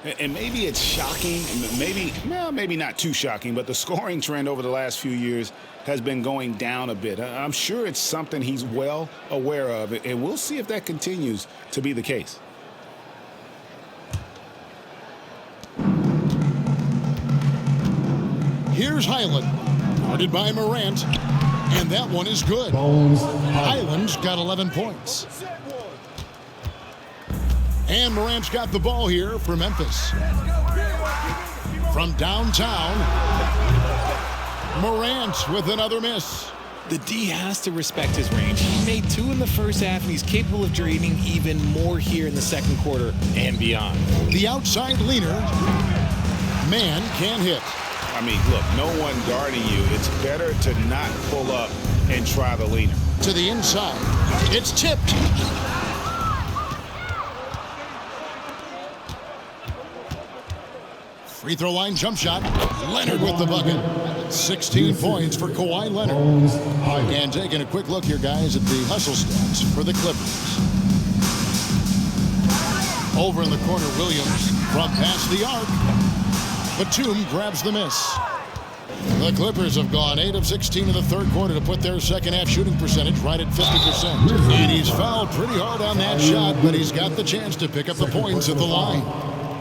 [SPEAKER 5] And maybe it's shocking, maybe not too shocking, but the scoring trend over the last few years has been going down a bit. I'm sure it's something he's well aware of, and we'll see if that continues to be the case.
[SPEAKER 1] Here's Highland, guarded by Morant, and that one is good. Highland's got 11 points. And Morant's got the ball here for Memphis. From downtown, Morant with another miss.
[SPEAKER 4] The D has to respect his range. He made 2 in the first half, and he's capable of draining even more here in the second quarter and beyond.
[SPEAKER 1] The outside leaner, man can hit.
[SPEAKER 5] I mean, look, no one guarding you. It's better to not pull up and try the leaner.
[SPEAKER 1] To the inside. It's tipped. Free throw line jump shot. Leonard with the bucket. 16 points for Kawhi Leonard. And taking a quick look here, guys, at the hustle stats for the Clippers. Over in the corner, Williams from past the arc. Batum grabs the miss. The Clippers have gone 8 of 16 in the third quarter to put their second half shooting percentage right at 50%. And he's fouled pretty hard on that shot, but he's got the chance to pick up the points at the line.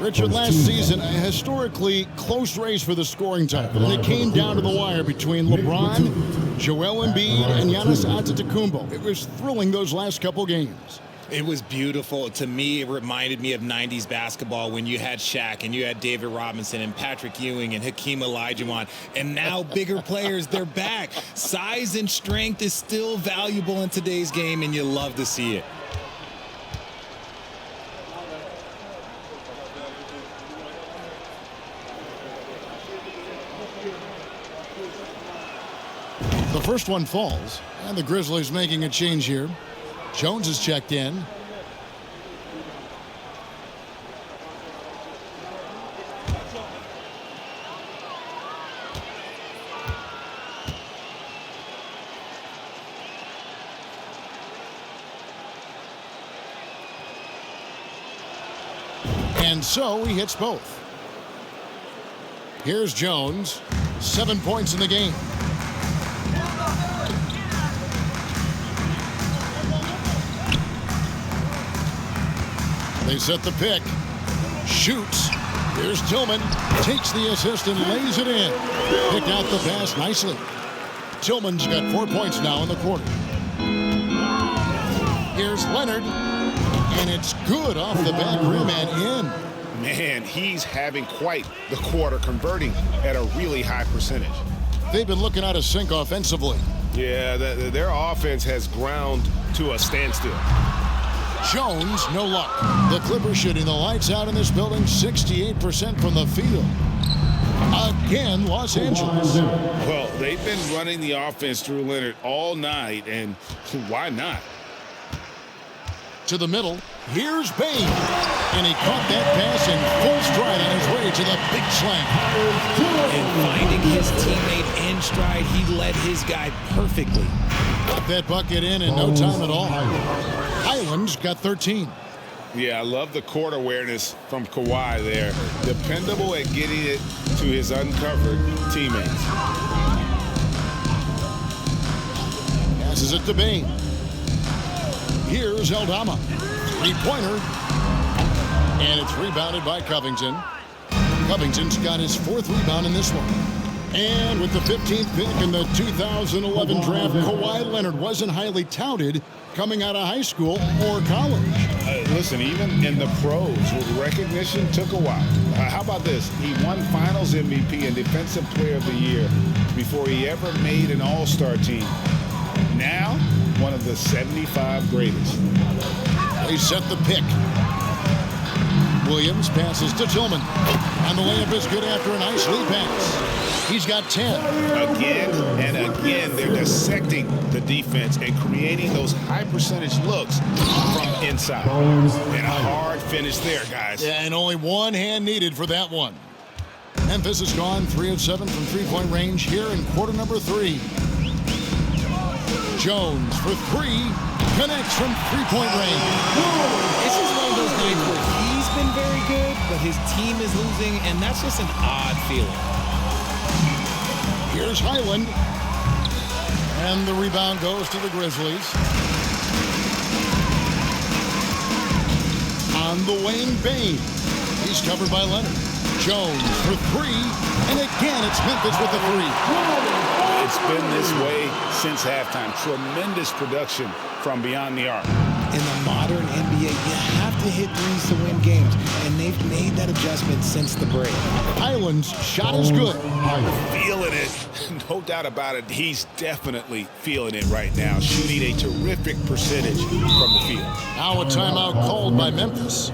[SPEAKER 1] Richard, last season, a historically close race for the scoring title. And it came down to the wire between LeBron Joel Embiid and Giannis Antetokounmpo. It was thrilling those last couple games.
[SPEAKER 4] It was beautiful. To me, it reminded me of 90s basketball when you had Shaq and you had David Robinson and Patrick Ewing and Hakeem Olajuwon. And now bigger players, they're back. Size and strength is still valuable in today's game, and you love to see it.
[SPEAKER 1] The first one falls, and the Grizzlies making a change here. Jones is checked in. And so he hits both. Here's Jones. 7 points in the game. They set the pick. Shoots. Here's Tillman. Takes the assist and lays it in. Picked out the pass nicely. Tillman's got 4 points now in the quarter. Here's Leonard. And it's good off the back rim and in.
[SPEAKER 5] Man, he's having quite the quarter, converting at a really high percentage.
[SPEAKER 1] They've been looking out of sync offensively.
[SPEAKER 5] Yeah, their offense has ground to a standstill.
[SPEAKER 1] Jones, no luck. The Clippers shooting the lights out in this building, 68% from the field. Again, Los Angeles.
[SPEAKER 5] Well, they've been running the offense through Leonard all night, and why not?
[SPEAKER 1] To the middle, here's Bain. And he caught that pass in full stride on his way to the big slam.
[SPEAKER 4] And finding his teammate in stride, he led his guy perfectly.
[SPEAKER 1] Got that bucket in no time at all. Highland's got 13.
[SPEAKER 5] Yeah, I love the court awareness from Kawhi there. Dependable at getting it to his uncovered teammates.
[SPEAKER 1] Passes it to Bain. Here's Aldama. Three-pointer. And it's rebounded by Covington. Covington's got his 4th rebound in this one. And with the 15th pick in the 2011 draft, Kawhi Leonard wasn't highly touted coming out of high school or college.
[SPEAKER 5] Listen, even in the pros, recognition took a while. How about this? He won Finals MVP and Defensive Player of the Year before he ever made an All-Star team. Now, one of the 75 greatest.
[SPEAKER 1] They set the pick. Williams passes to Tillman. And the layup is good after a nice lead pass. He's got 10.
[SPEAKER 5] Again and again, they're dissecting the defense and creating those high percentage looks from inside. And a hard finish there, guys.
[SPEAKER 1] Yeah, and only one hand needed for that one. Memphis has gone 3 of 7 from three-point range here in quarter number 3. Jones for 3, connects from three-point range.
[SPEAKER 4] This is one of those nights where he's been very good, but his team is losing, and that's just an odd feeling.
[SPEAKER 1] Here's Highland. And the rebound goes to the Grizzlies. On the wing, Bain. He's covered by Leonard. Jones for 3. And again, it's Memphis with the 3.
[SPEAKER 5] It's been this way since halftime. Tremendous production from beyond the arc.
[SPEAKER 4] In the modern NBA, you have to hit threes to win games, and they've made that adjustment since the break.
[SPEAKER 1] Highland's shot is good.
[SPEAKER 5] Feeling it. No doubt about it. He's definitely feeling it right now. Shooting a terrific percentage from the field.
[SPEAKER 1] Now a timeout called by Memphis.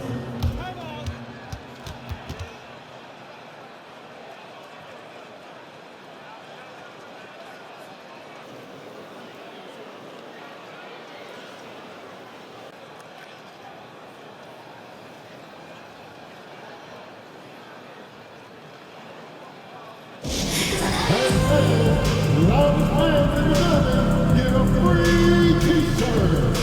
[SPEAKER 6] Get a free t-shirt.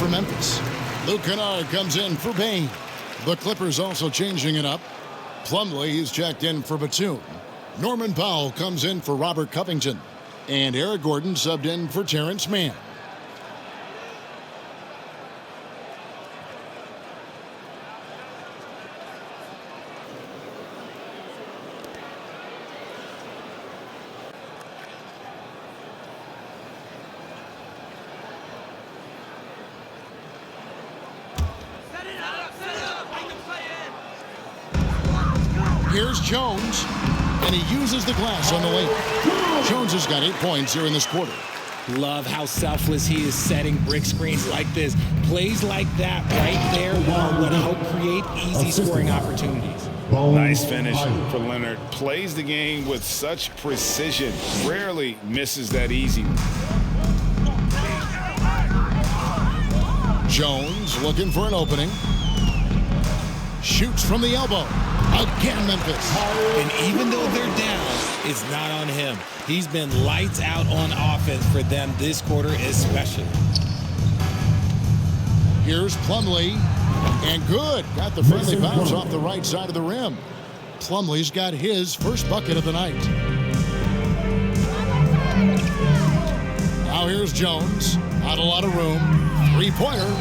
[SPEAKER 1] for Memphis. Luke Kennard comes in for Bain. The Clippers also changing it up. Plumlee is checked in for Batum. Norman Powell comes in for Robert Covington. And Eric Gordon subbed in for Terrence Mann. Here's Jones, and he uses the glass on the layup. Jones has got 8 points here in this quarter.
[SPEAKER 4] Love how selfless he is setting brick screens like this. Plays like that right there are what help create easy scoring opportunities.
[SPEAKER 5] Nice finish for Leonard. Plays the game with such precision. Rarely misses that easy.
[SPEAKER 1] Jones looking for an opening. Shoots from the elbow. Again, Memphis.
[SPEAKER 4] And even though they're down, it's not on him. He's been lights out on offense for them this quarter especially.
[SPEAKER 1] Here's Plumlee. And good. Got the friendly bounce off the right side of the rim. Plumlee's got his first bucket of the night. Now here's Jones. Not a lot of room. Three-pointer.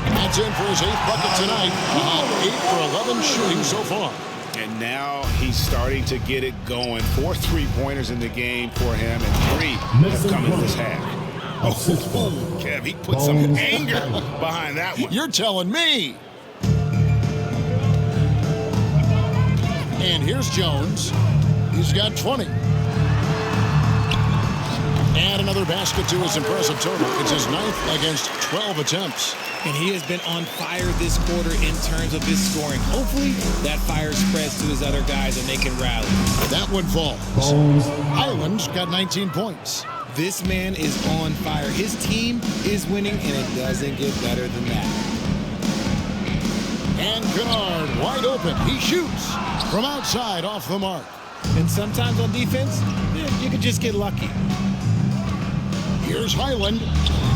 [SPEAKER 1] That's in for his 8th bucket tonight. 8 for 11 shooting so far.
[SPEAKER 5] And now he's starting to get it going. 4 3-pointers in the game for him, and 3 have come in this half. Oh, Kev, he put some anger behind that one.
[SPEAKER 1] You're telling me. And here's Jones. He's got 20. And another basket to his impressive total. It's his 9th against 12 attempts.
[SPEAKER 4] And he has been on fire this quarter in terms of his scoring. Hopefully, that fire spreads to his other guys and they can rally.
[SPEAKER 1] That one falls. Highland's got 19 points.
[SPEAKER 4] This man is on fire. His team is winning, and it doesn't get better than that.
[SPEAKER 1] And Kennard wide open. He shoots from outside off the mark.
[SPEAKER 4] And sometimes on defense, you can just get lucky.
[SPEAKER 1] Here's Highland.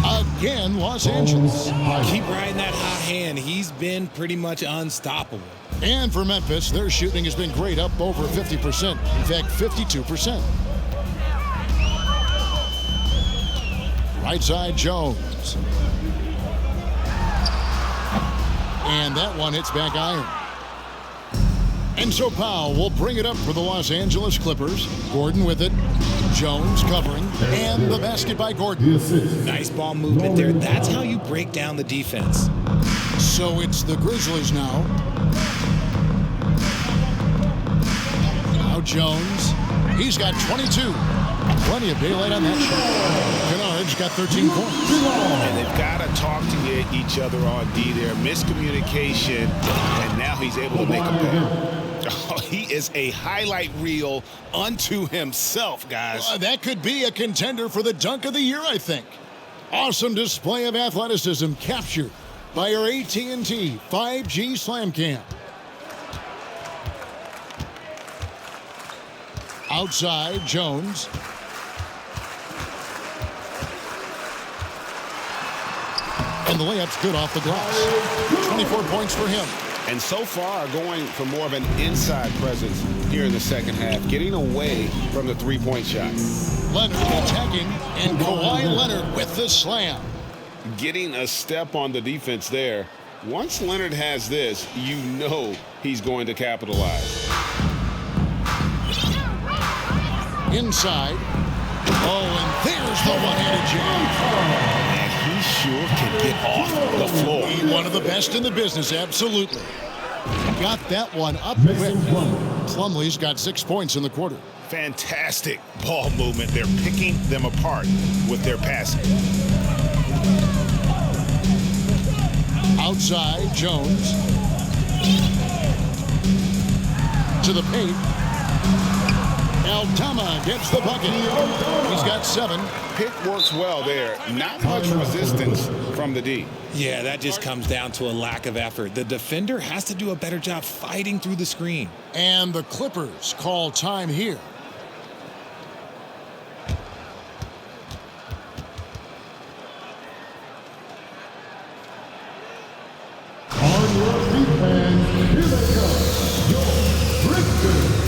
[SPEAKER 1] Again, Los Angeles.
[SPEAKER 4] Keep riding that hot hand. He's been pretty much unstoppable.
[SPEAKER 1] And for Memphis, their shooting has been great, up over 50%. In fact, 52%. Right side, Jones. And that one hits back iron. And so Powell will bring it up for the Los Angeles Clippers. Gordon with it. Jones covering. And the basket by Gordon.
[SPEAKER 4] Nice ball movement there. That's how you break down the defense.
[SPEAKER 1] So it's the Grizzlies now. Now Jones. He's got 22. Plenty of daylight on that shot. Kennard's got 13 points.
[SPEAKER 5] And they've got to talk to each other on D there. Miscommunication, and now he's able to make a pay. Oh, he is a highlight reel unto himself, guys.
[SPEAKER 1] That could be a contender for the dunk of the year, I think. Awesome display of athleticism captured by our AT&T 5G Slam Cam. Outside, Jones. And the layup's good off the glass. 24 points for him.
[SPEAKER 5] And so far, going for more of an inside presence here in the second half, getting away from the three-point shot.
[SPEAKER 1] Leonard attacking, and Kawhi Leonard with the slam.
[SPEAKER 5] Getting a step on the defense there. Once Leonard has this, you know he's going to capitalize.
[SPEAKER 1] Inside. Oh, and there's the one-handed jam.
[SPEAKER 5] And he sure can get off the floor.
[SPEAKER 1] One of the best in the business, absolutely. Got that one up quick. Plumlee's got 6 points in the quarter.
[SPEAKER 5] Fantastic ball movement. They're picking them apart with their passing.
[SPEAKER 1] Outside, Jones. To the paint. Aldama gets the bucket. He's got 7.
[SPEAKER 5] Pick works well there. Not much resistance from the D.
[SPEAKER 4] Yeah, that just comes down to a lack of effort. The defender has to do a better job fighting through the screen.
[SPEAKER 1] And the Clippers call time here.
[SPEAKER 6] Here they come, your Grizzlies.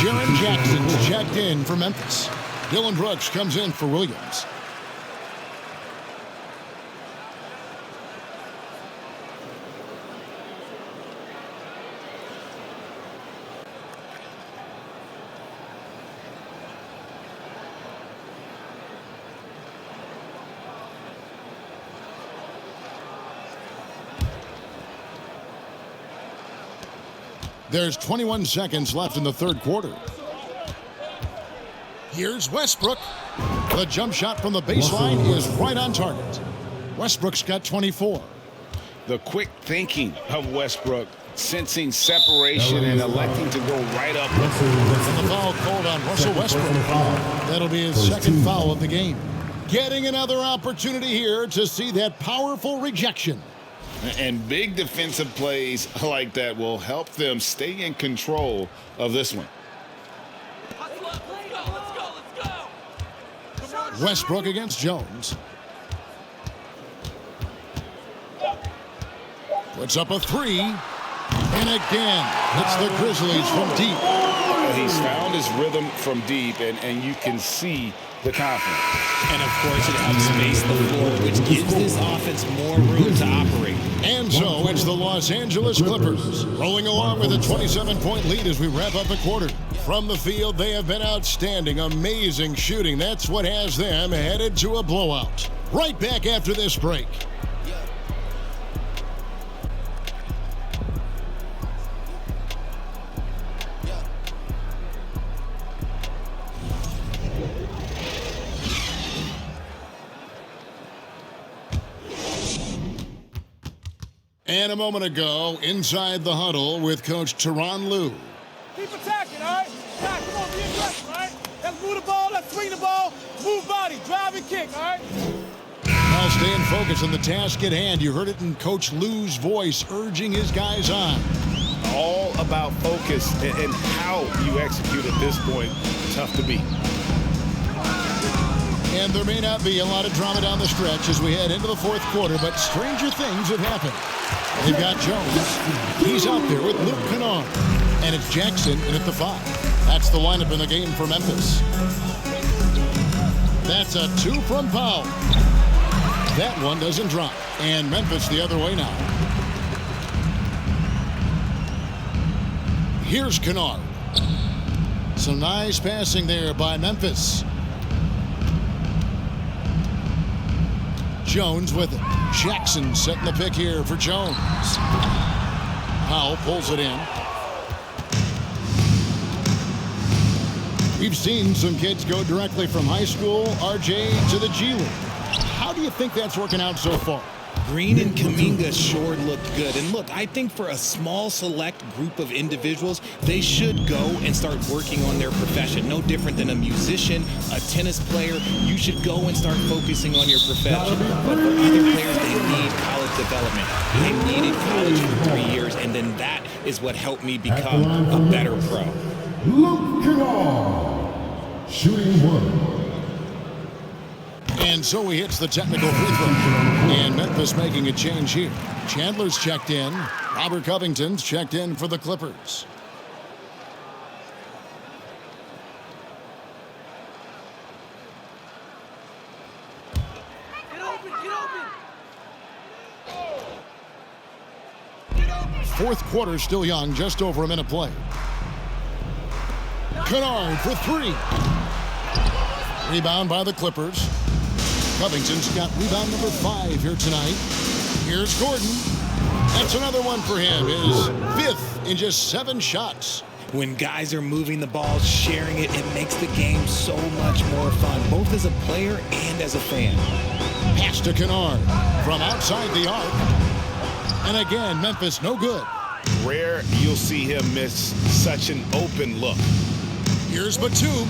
[SPEAKER 1] Jaren Jackson's checked in for Memphis. Dylan Brooks comes in for Williams. There's 21 seconds left in the third quarter. Here's Westbrook. The jump shot from the baseline is right on target. Westbrook's got 24.
[SPEAKER 5] The quick thinking of Westbrook, sensing separation and electing to go right up.
[SPEAKER 1] And the foul called on Russell Westbrook. That'll be his second foul of the game. Getting another opportunity here to see that powerful rejection.
[SPEAKER 5] And big defensive plays like that will help them stay in control of this one.
[SPEAKER 1] Westbrook against Jones. Puts up a three. And again, it's the Grizzlies from deep.
[SPEAKER 5] He's found his rhythm from deep, and you can see the confidence.
[SPEAKER 4] And of course, it helps space the floor, which gives this offense more room to operate.
[SPEAKER 1] And so it's the Los Angeles Clippers rolling along with a 27-point lead as we wrap up the quarter. From the field, they have been outstanding, amazing shooting. That's what has them headed to a blowout. Right back after this break. And a moment ago, inside the huddle with Coach Tyronn Lue.
[SPEAKER 10] Keep attacking, all right? Attack, come on, be aggressive, all right? Let's move the ball, let's swing the ball, move body, drive and kick, all right?
[SPEAKER 1] Now staying focused on the task at hand. You heard it in Coach Lue's voice, urging his guys on.
[SPEAKER 5] All about focus and how you execute at this point. Tough to beat.
[SPEAKER 1] And there may not be a lot of drama down the stretch as we head into the fourth quarter, but stranger things have happened. They've got Jones. He's out there with Luke Kennard. And it's Jackson in at the 5. That's the lineup in the game for Memphis. That's a 2 from Powell. That one doesn't drop. And Memphis the other way now. Here's Kennard. Some nice passing there by Memphis. Jones with it. Jackson setting the pick here for Jones. Powell pulls it in. We've seen some kids go directly from high school, RJ, to the G League. How do you think that's working out so far?
[SPEAKER 4] Green and Kuminga sure looked good. And look, I think for a small select group of individuals, they should go and start working on their profession. No different than a musician, a tennis player. You should go and start focusing on your profession. But for other players, they need college development. I needed college for 3 years, and then that is what helped me become a better pro.
[SPEAKER 6] Luke Kennard, shooting 1.
[SPEAKER 1] And so he hits the technical free throw. And Memphis making a change here. Chandler's checked in. Robert Covington's checked in for the Clippers. Fourth quarter still young, just over a minute play. Kennard for three. Rebound by the Clippers. Covington's got rebound number 5 here tonight. Here's Gordon. That's another one for him. His 5th in just 7 shots.
[SPEAKER 4] When guys are moving the ball, sharing it, it makes the game so much more fun, both as a player and as a fan.
[SPEAKER 1] Pass to Kennard from outside the arc. And again, Memphis no good.
[SPEAKER 5] Rare you'll see him miss such an open look.
[SPEAKER 1] Here's Batum.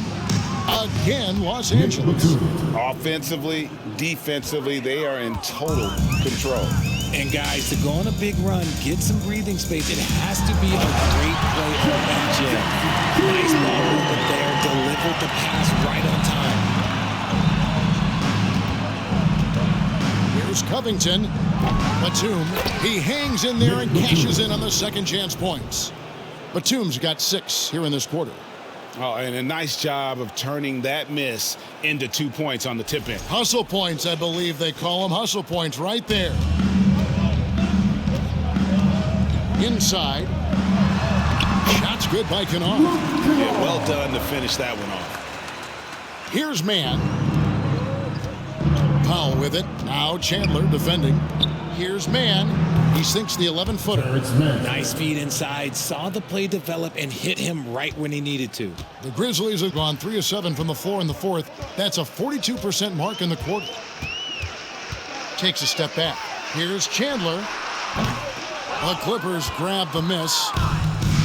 [SPEAKER 1] Again, Los Angeles.
[SPEAKER 5] Offensively, defensively, they are in total control.
[SPEAKER 4] And guys, to go on a big run, get some breathing space, it has to be a great play on AJ. Nice ball movement there, delivered the pass right on time.
[SPEAKER 1] Here's Covington. Batum, he hangs in there and cashes in on the second chance points. Batum's got 6 here in this quarter.
[SPEAKER 5] Oh, and a nice job of turning that miss into 2 points on the tip in.
[SPEAKER 1] Hustle points, I believe they call them. Hustle points right there. Inside. Shot's good by Kennard.
[SPEAKER 5] Yeah, well done to finish that one off.
[SPEAKER 1] Here's Mann. Powell with it. Now Chandler defending. Here's Mann. He sinks the 11-footer.
[SPEAKER 4] Nice feed inside. Saw the play develop and hit him right when he needed to.
[SPEAKER 1] The Grizzlies have gone 3 of 7 from the floor in the fourth. That's a 42% mark in the quarter. Takes a step back. Here's Chandler. The Clippers grab the miss.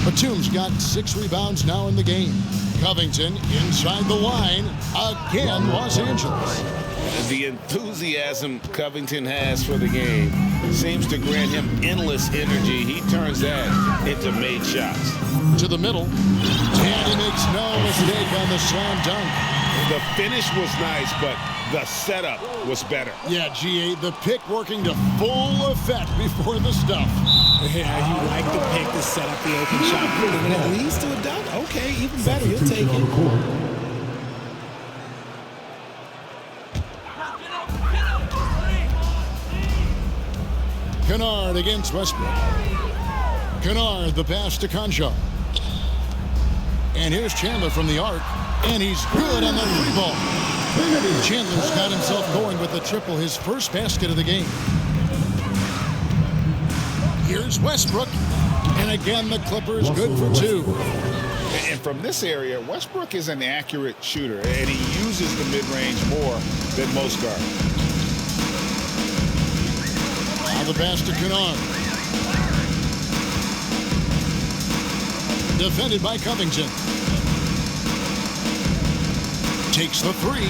[SPEAKER 1] Batum's got 6 rebounds now in the game. Covington inside the line. Again, Los Angeles.
[SPEAKER 5] The enthusiasm Covington has for the game seems to grant him endless energy. He turns that into made shots.
[SPEAKER 1] To the middle. And he makes no mistake on the slam dunk.
[SPEAKER 5] The finish was nice, but the setup was better.
[SPEAKER 1] Yeah, GA, the pick working to full effect before the stuff.
[SPEAKER 4] Yeah, you like the pick to set up the open shot. When it leads to a dunk, okay, even better. You'll take it.
[SPEAKER 1] Kennard against Westbrook. Kennard, the pass to Concha. And here's Chandler from the arc. And he's good on that free ball. Chandler's got himself going with the triple, his first basket of the game. Here's Westbrook. And again, the Clippers good for 2.
[SPEAKER 5] And from this area, Westbrook is an accurate shooter, and he uses the mid-range more than most guards.
[SPEAKER 1] The pass to Kennard. Defended by Covington. Takes the 3.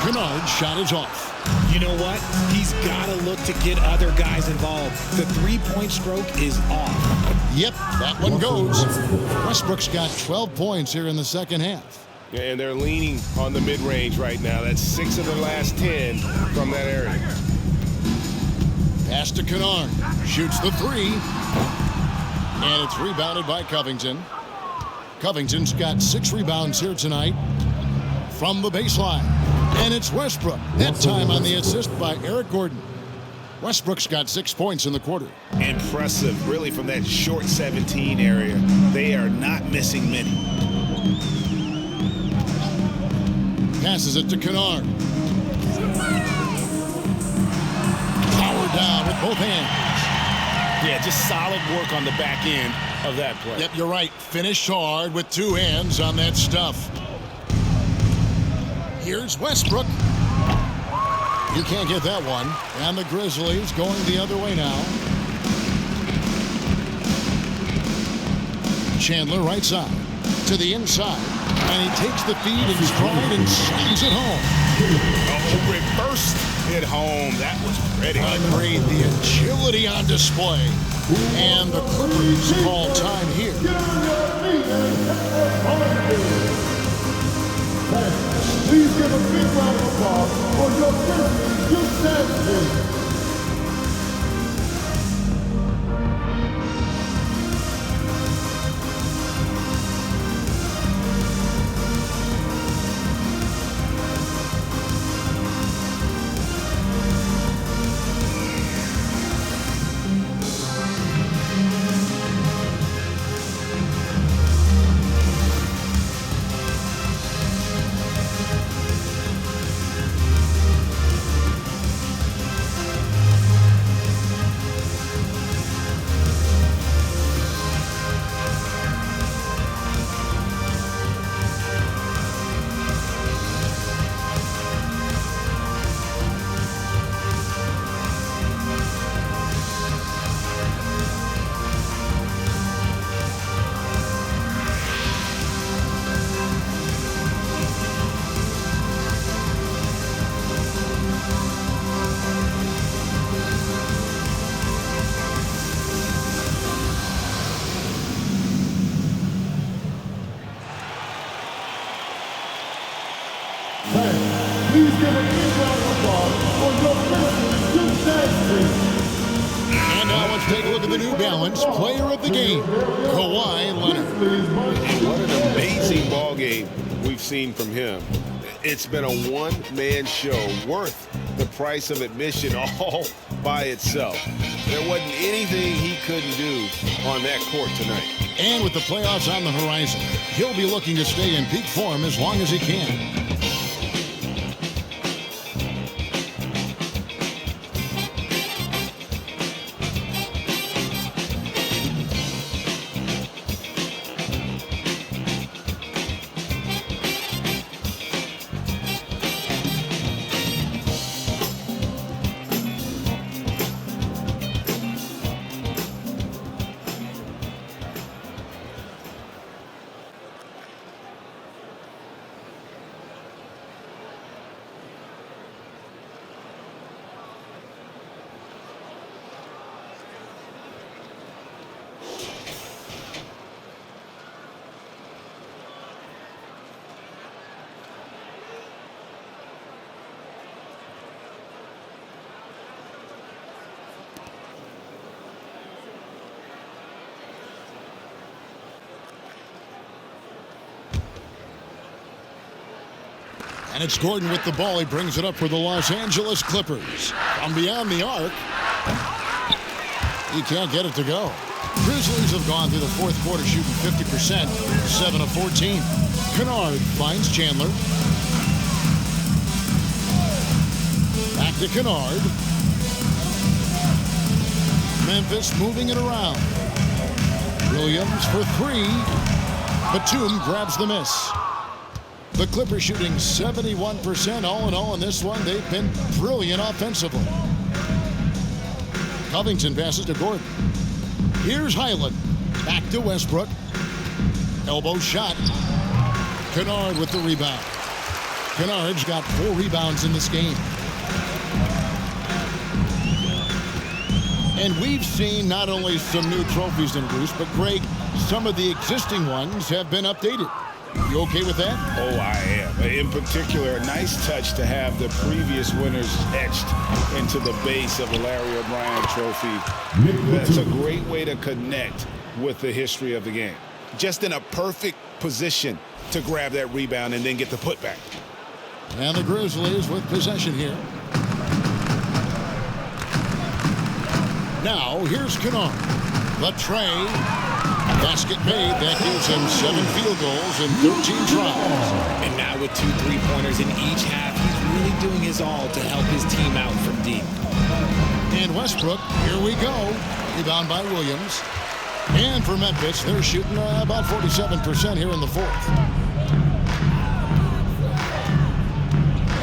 [SPEAKER 1] Kennard's shot is off.
[SPEAKER 4] You know what? He's got to look to get other guys involved. The 3-point stroke is off.
[SPEAKER 1] Yep, that one goes. Westbrook's got 12 points here in the second half.
[SPEAKER 5] Yeah, and they're leaning on the mid-range right now. That's 6 of their last 10 from that area.
[SPEAKER 1] Pass to Kennard. Shoots the 3. And it's rebounded by Covington. Covington's got 6 rebounds here tonight from the baseline. And it's Westbrook. That time on the assist by Eric Gordon. Westbrook's got 6 points in the quarter.
[SPEAKER 5] Impressive, really, from that short 17 area. They are not missing many.
[SPEAKER 1] Passes it to Kennard. Down with both hands.
[SPEAKER 5] Yeah, just solid work on the back end of that play.
[SPEAKER 1] Yep, you're right. Finished hard with 2 hands on that stuff. Here's Westbrook. You can't get that one. And the Grizzlies going the other way now. Chandler right side to the inside. And he takes the feed in stride and slams it home.
[SPEAKER 5] Oh, reversed it home. That was pretty.
[SPEAKER 1] Agreed. The agility on display. And the Clippers call time here.
[SPEAKER 6] Please give a big round of applause for your Grizzlies United States. Please give a big round of applause for your Grizzlies United States.
[SPEAKER 1] And now let's take a look at the New Balance Player of the Game, Kawhi Leonard.
[SPEAKER 11] What an amazing ball game we've seen from him. It's been a one-man show worth the price of admission all by itself. There wasn't anything he couldn't do on that court tonight.
[SPEAKER 1] And with the playoffs on the horizon, he'll be looking to stay in peak form as long as he can. And it's Gordon with the ball. He brings it up for the Los Angeles Clippers. From beyond the arc, he can't get it to go. Grizzlies have gone through the fourth quarter shooting 50%, 7 of 14. Kennard finds Chandler. Back to Kennard. Memphis moving it around. Williams for three. Batum grabs the miss. The Clippers shooting 71% all in all in this one. They've been brilliant offensively. Covington passes to Gordon. Here's Highland. Back to Westbrook. Elbow shot. Kennard with the rebound. Kennard's got 4 rebounds in this game. And we've seen not only some new trophies introduced, but Greg, some of the existing ones have been updated. You okay with that?
[SPEAKER 5] Oh, I am. In particular, a nice touch to have the previous winners etched into the base of the Larry O'Brien trophy. That's a great way to connect with the history of the game. Just in a perfect position to grab that rebound and then get the putback.
[SPEAKER 1] And the Grizzlies with possession here. Now, here's Kennard. The tray. Basket made. That gives him 7 field goals and 13 tries.
[SPEAKER 4] And now with 2 3-pointers in each half, he's really doing his all to help his team out from deep.
[SPEAKER 1] And Westbrook, here we go. Rebound by Williams. And for Memphis, they're shooting about 47% here in the fourth.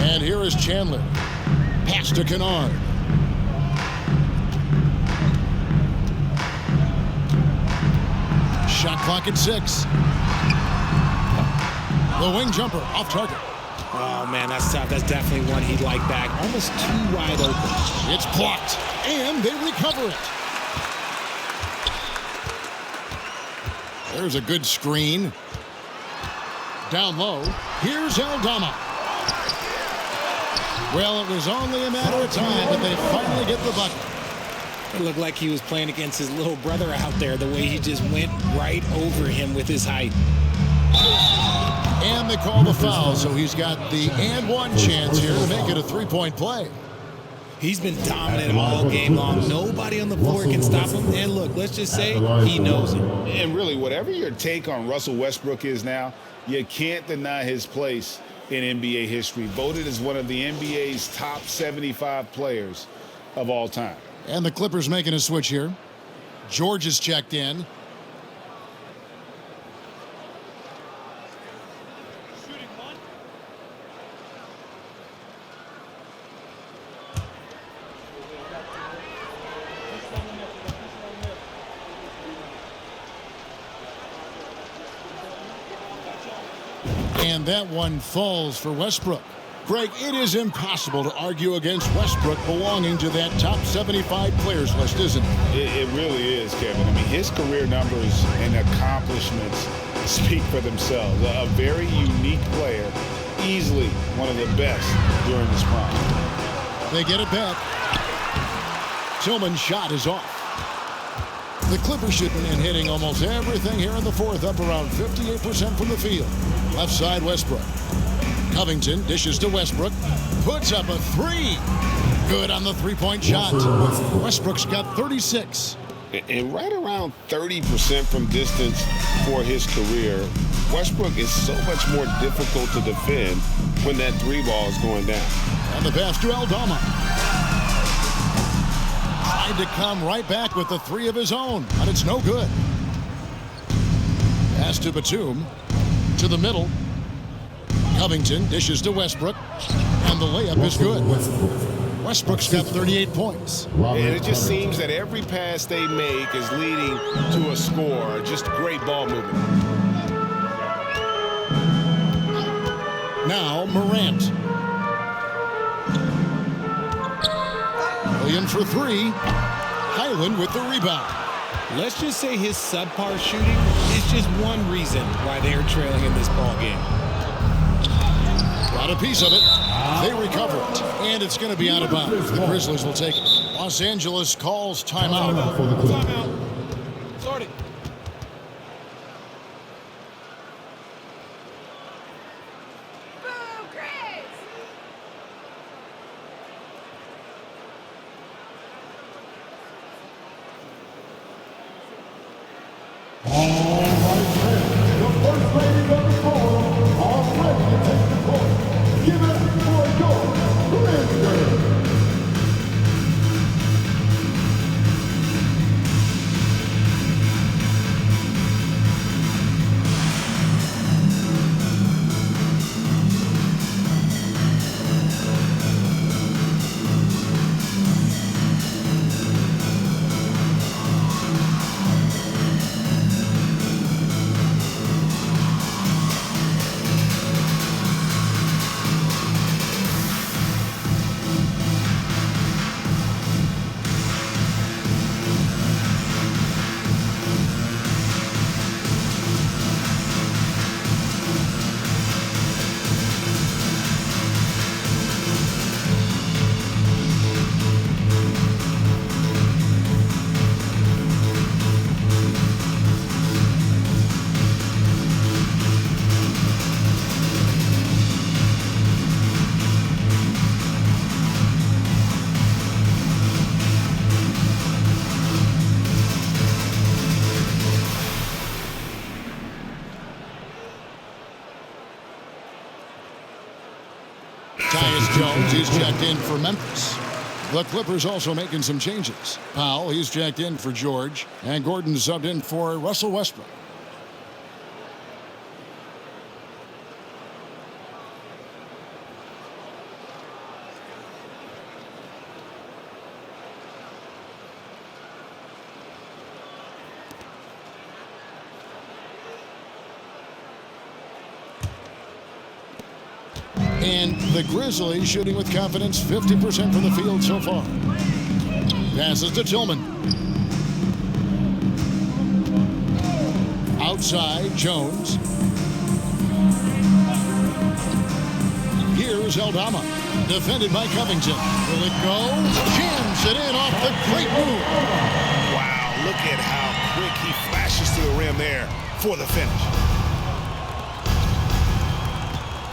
[SPEAKER 1] And here is Chandler. Pass to Kennard. Shot clock at 6. The wing jumper off target.
[SPEAKER 4] Oh, man, that's tough. That's definitely one he'd like back. Almost too wide open.
[SPEAKER 1] It's blocked, and they recover it. There's a good screen. Down low, here's Aldama. Well, it was only a matter of time, but they finally get the bucket.
[SPEAKER 4] It looked like he was playing against his little brother out there, the way he just went right over him with his height.
[SPEAKER 1] And they call the foul, so he's got the and one chance here to make it a three-point play.
[SPEAKER 4] He's been dominant all game long. Nobody on the floor can stop him. And look, let's just say he knows it.
[SPEAKER 5] And really, whatever your take on Russell Westbrook is now, you can't deny his place in NBA history. Voted as one of the NBA's top 75 players of all time.
[SPEAKER 1] And the Clippers making a switch here. George is checked in. And that one falls for Westbrook. Greg, it is impossible to argue against Westbrook belonging to that top 75 players list, isn't it?
[SPEAKER 5] It really is, Kevin. I mean, his career numbers and accomplishments speak for themselves. A very unique player, easily one of the best during his prime.
[SPEAKER 1] They get it back. Tillman's shot is off. The Clippers shooting and hitting almost everything here in the fourth, up around 58% from the field. Left side, Westbrook. Covington dishes to Westbrook. Puts up a three. Good on the three-point shot. Westbrook's got 36.
[SPEAKER 11] And right around 30% from distance for his career. Westbrook is so much more difficult to defend when that three ball is going down.
[SPEAKER 1] And the pass to Aldama. Tried to come right back with the three of his own, but it's no good. Pass to Batum. To the middle. Covington dishes to Westbrook. And the layup is good. Westbrook's got 38 points.
[SPEAKER 11] And it just seems that every pass they make is leading to a score. Just great ball movement.
[SPEAKER 1] Now Morant. Williams for three. Highland with the rebound.
[SPEAKER 4] Let's just say his subpar shooting is just one reason why they're trailing in this ball game.
[SPEAKER 1] Got a piece of it. They recover it. And it's going to be out of bounds. The Grizzlies will take it. Los Angeles calls timeout.
[SPEAKER 10] Timeout. Sorry.
[SPEAKER 1] Jones, he's checked in for Memphis. The Clippers also making some changes. Powell, he's checked in for George. And Gordon subbed in for Russell Westbrook. And the Grizzlies shooting with confidence, 50% from the field so far. Passes to Tillman. Outside, Jones. Here's Here's Aldama. Defended by Covington. Will it go? Jams it in off the great move.
[SPEAKER 5] Wow, look at how quick he flashes to the rim there for the finish.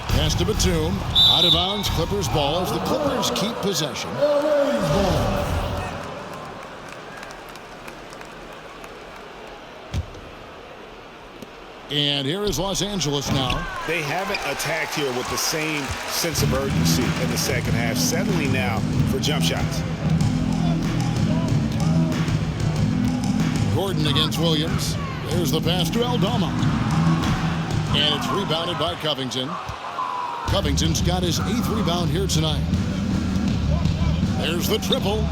[SPEAKER 1] Pass to Batum. Out of bounds, Clippers ball as the Clippers keep possession. And here is Los Angeles now.
[SPEAKER 5] They haven't attacked here with the same sense of urgency in the second half. Settling now for jump shots.
[SPEAKER 1] Gordon against Williams. There's the pass to Aldama. And it's rebounded by Covington. Covington's got his 8th rebound here tonight. There's the triple.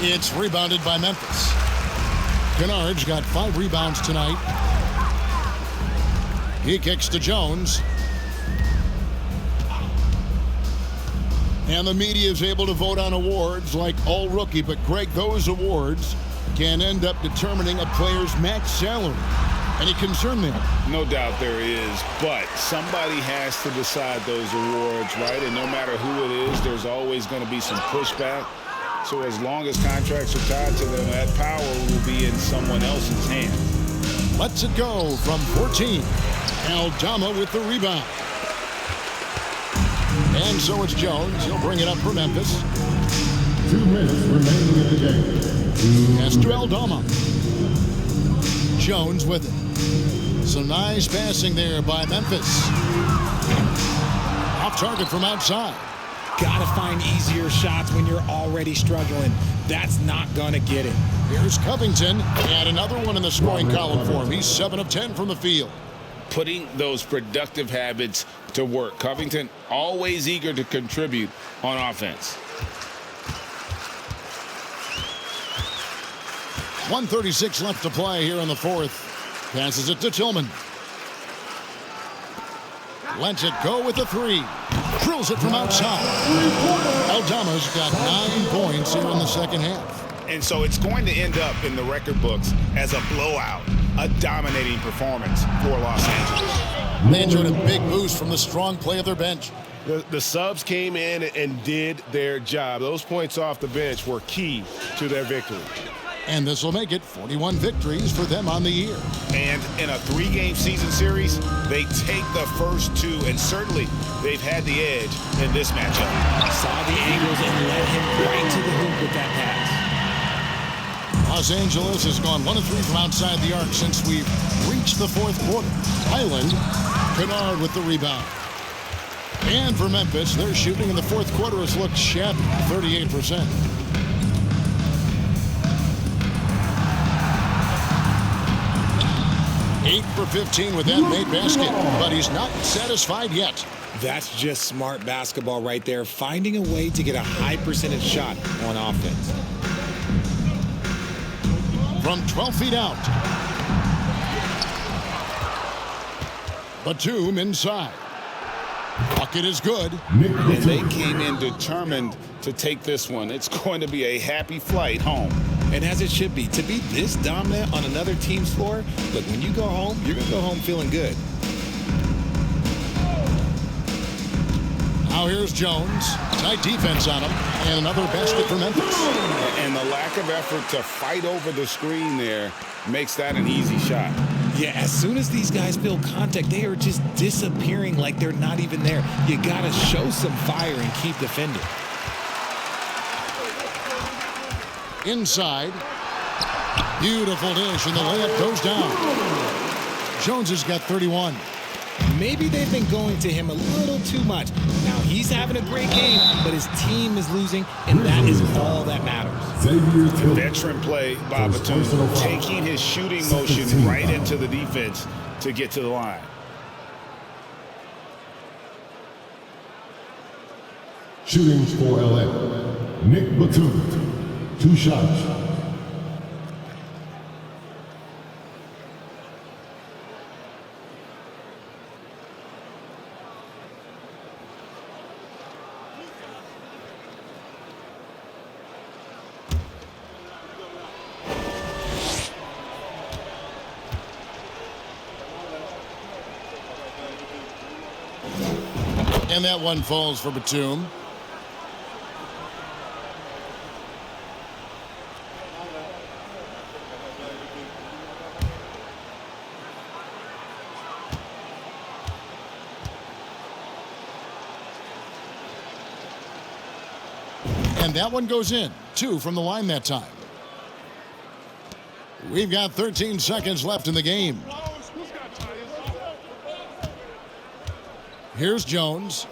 [SPEAKER 1] It's rebounded by Memphis. Kennard's got 5 rebounds tonight. He kicks to Jones. And the media is able to vote on awards like All Rookie, but Greg, those awards can end up determining a player's max salary. Any concern there?
[SPEAKER 5] No doubt there is, but somebody has to decide those awards, right? And no matter who it is, there's always going to be some pushback. So as long as contracts are tied to them, that power will be in someone else's hands.
[SPEAKER 1] Lets it go from 14. Aldama with the rebound. And so it's Jones. He'll bring it up for Memphis.
[SPEAKER 6] 2 minutes remaining in the game.
[SPEAKER 1] Pass to Aldama. Jones with it. Some nice passing there by Memphis. Off target from outside.
[SPEAKER 4] Gotta find easier shots when you're already struggling. That's not gonna get it.
[SPEAKER 1] Here's Covington, and another one in the scoring column for him. He's 7 of 10 from the field.
[SPEAKER 5] Putting those productive habits to work. Covington always eager to contribute on offense.
[SPEAKER 1] 1:36 left to play here in the 4th. Passes it to Tillman. Lets it go with the 3. Drills it from outside. Aldama's got 9 points here in the second half.
[SPEAKER 5] And so it's going to end up in the record books as a blowout, a dominating performance for Los Angeles.
[SPEAKER 1] They enjoyed a big boost from the strong play of their bench.
[SPEAKER 11] The subs came in and did their job. Those points off the bench were key to their victory.
[SPEAKER 1] And this will make it 41 victories for them on the year.
[SPEAKER 5] And in a 3-game season series, they take the first 2, and certainly they've had the edge in this matchup.
[SPEAKER 4] Saw the angles and led him right to the hoop with that pass.
[SPEAKER 1] Los Angeles has gone 1 of 3 from outside the arc since we've reached the 4th quarter. Highland, Kennard with the rebound. And for Memphis, their shooting in the 4th quarter has looked shabby, 38%. 8 for 15 with that made basket, but he's not satisfied yet.
[SPEAKER 4] That's just smart basketball right there, finding a way to get a high percentage shot on offense.
[SPEAKER 1] From 12 feet out. Batum inside. Bucket is good.
[SPEAKER 5] And they came in determined to take this one. It's going to be a happy flight home.
[SPEAKER 4] And as it should be, to be this dominant on another team's floor, look, when you go home, you're going to go home feeling good.
[SPEAKER 1] Now here's Jones. Tight defense on him. And another basket for Memphis.
[SPEAKER 5] And the lack of effort to fight over the screen there makes that an easy shot.
[SPEAKER 4] Yeah, as soon as these guys feel contact, they are just disappearing like they're not even there. You got to show some fire and keep defending.
[SPEAKER 1] Inside. Beautiful dish, and the layup goes down. Jones has got 31.
[SPEAKER 4] Maybe they've been going to him a little too much. Now he's having a great game, but his team is losing, and that is all that matters.
[SPEAKER 5] Veteran play by Batum, taking his shooting motion right into the defense to get to the line.
[SPEAKER 6] Shooting for LA, Nick Batum. 2 shots.
[SPEAKER 1] And that one falls for Batum. And that one goes in. 2 from the line that time. We've got 13 seconds left in the game. Here's Jones.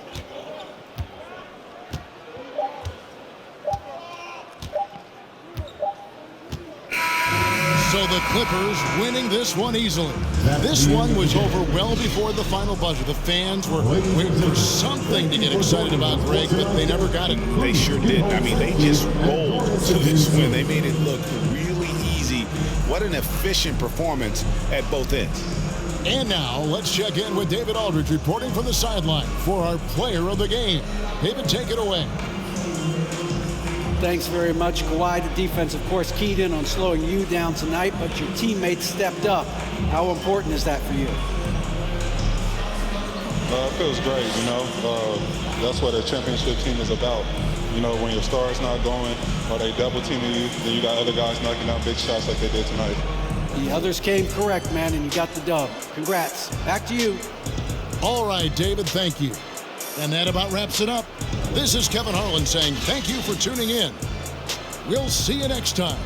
[SPEAKER 1] So the Clippers winning this one easily. This one was over well before the final buzzer. The fans were waiting for something to get excited about, Greg, but they never got it.
[SPEAKER 5] They sure did. I mean, they just rolled to this win. They made it look really easy. What an efficient performance at both ends.
[SPEAKER 1] And now let's check in with David Aldridge reporting from the sideline for our player of the game. David, take it away.
[SPEAKER 2] Thanks very much, Kawhi. The defense, of course, keyed in on slowing you down tonight, but your teammates stepped up. How important is that for you?
[SPEAKER 12] It feels great, you know. That's what a championship team is about. You know, when your star's not going or they double teaming you, then you got other guys knocking out big shots like they did tonight.
[SPEAKER 2] The others came correct, man, and you got the dub. Congrats. Back to you.
[SPEAKER 1] All right, David, thank you. And that about wraps it up. This is Kevin Harlan saying thank you for tuning in. We'll see you next time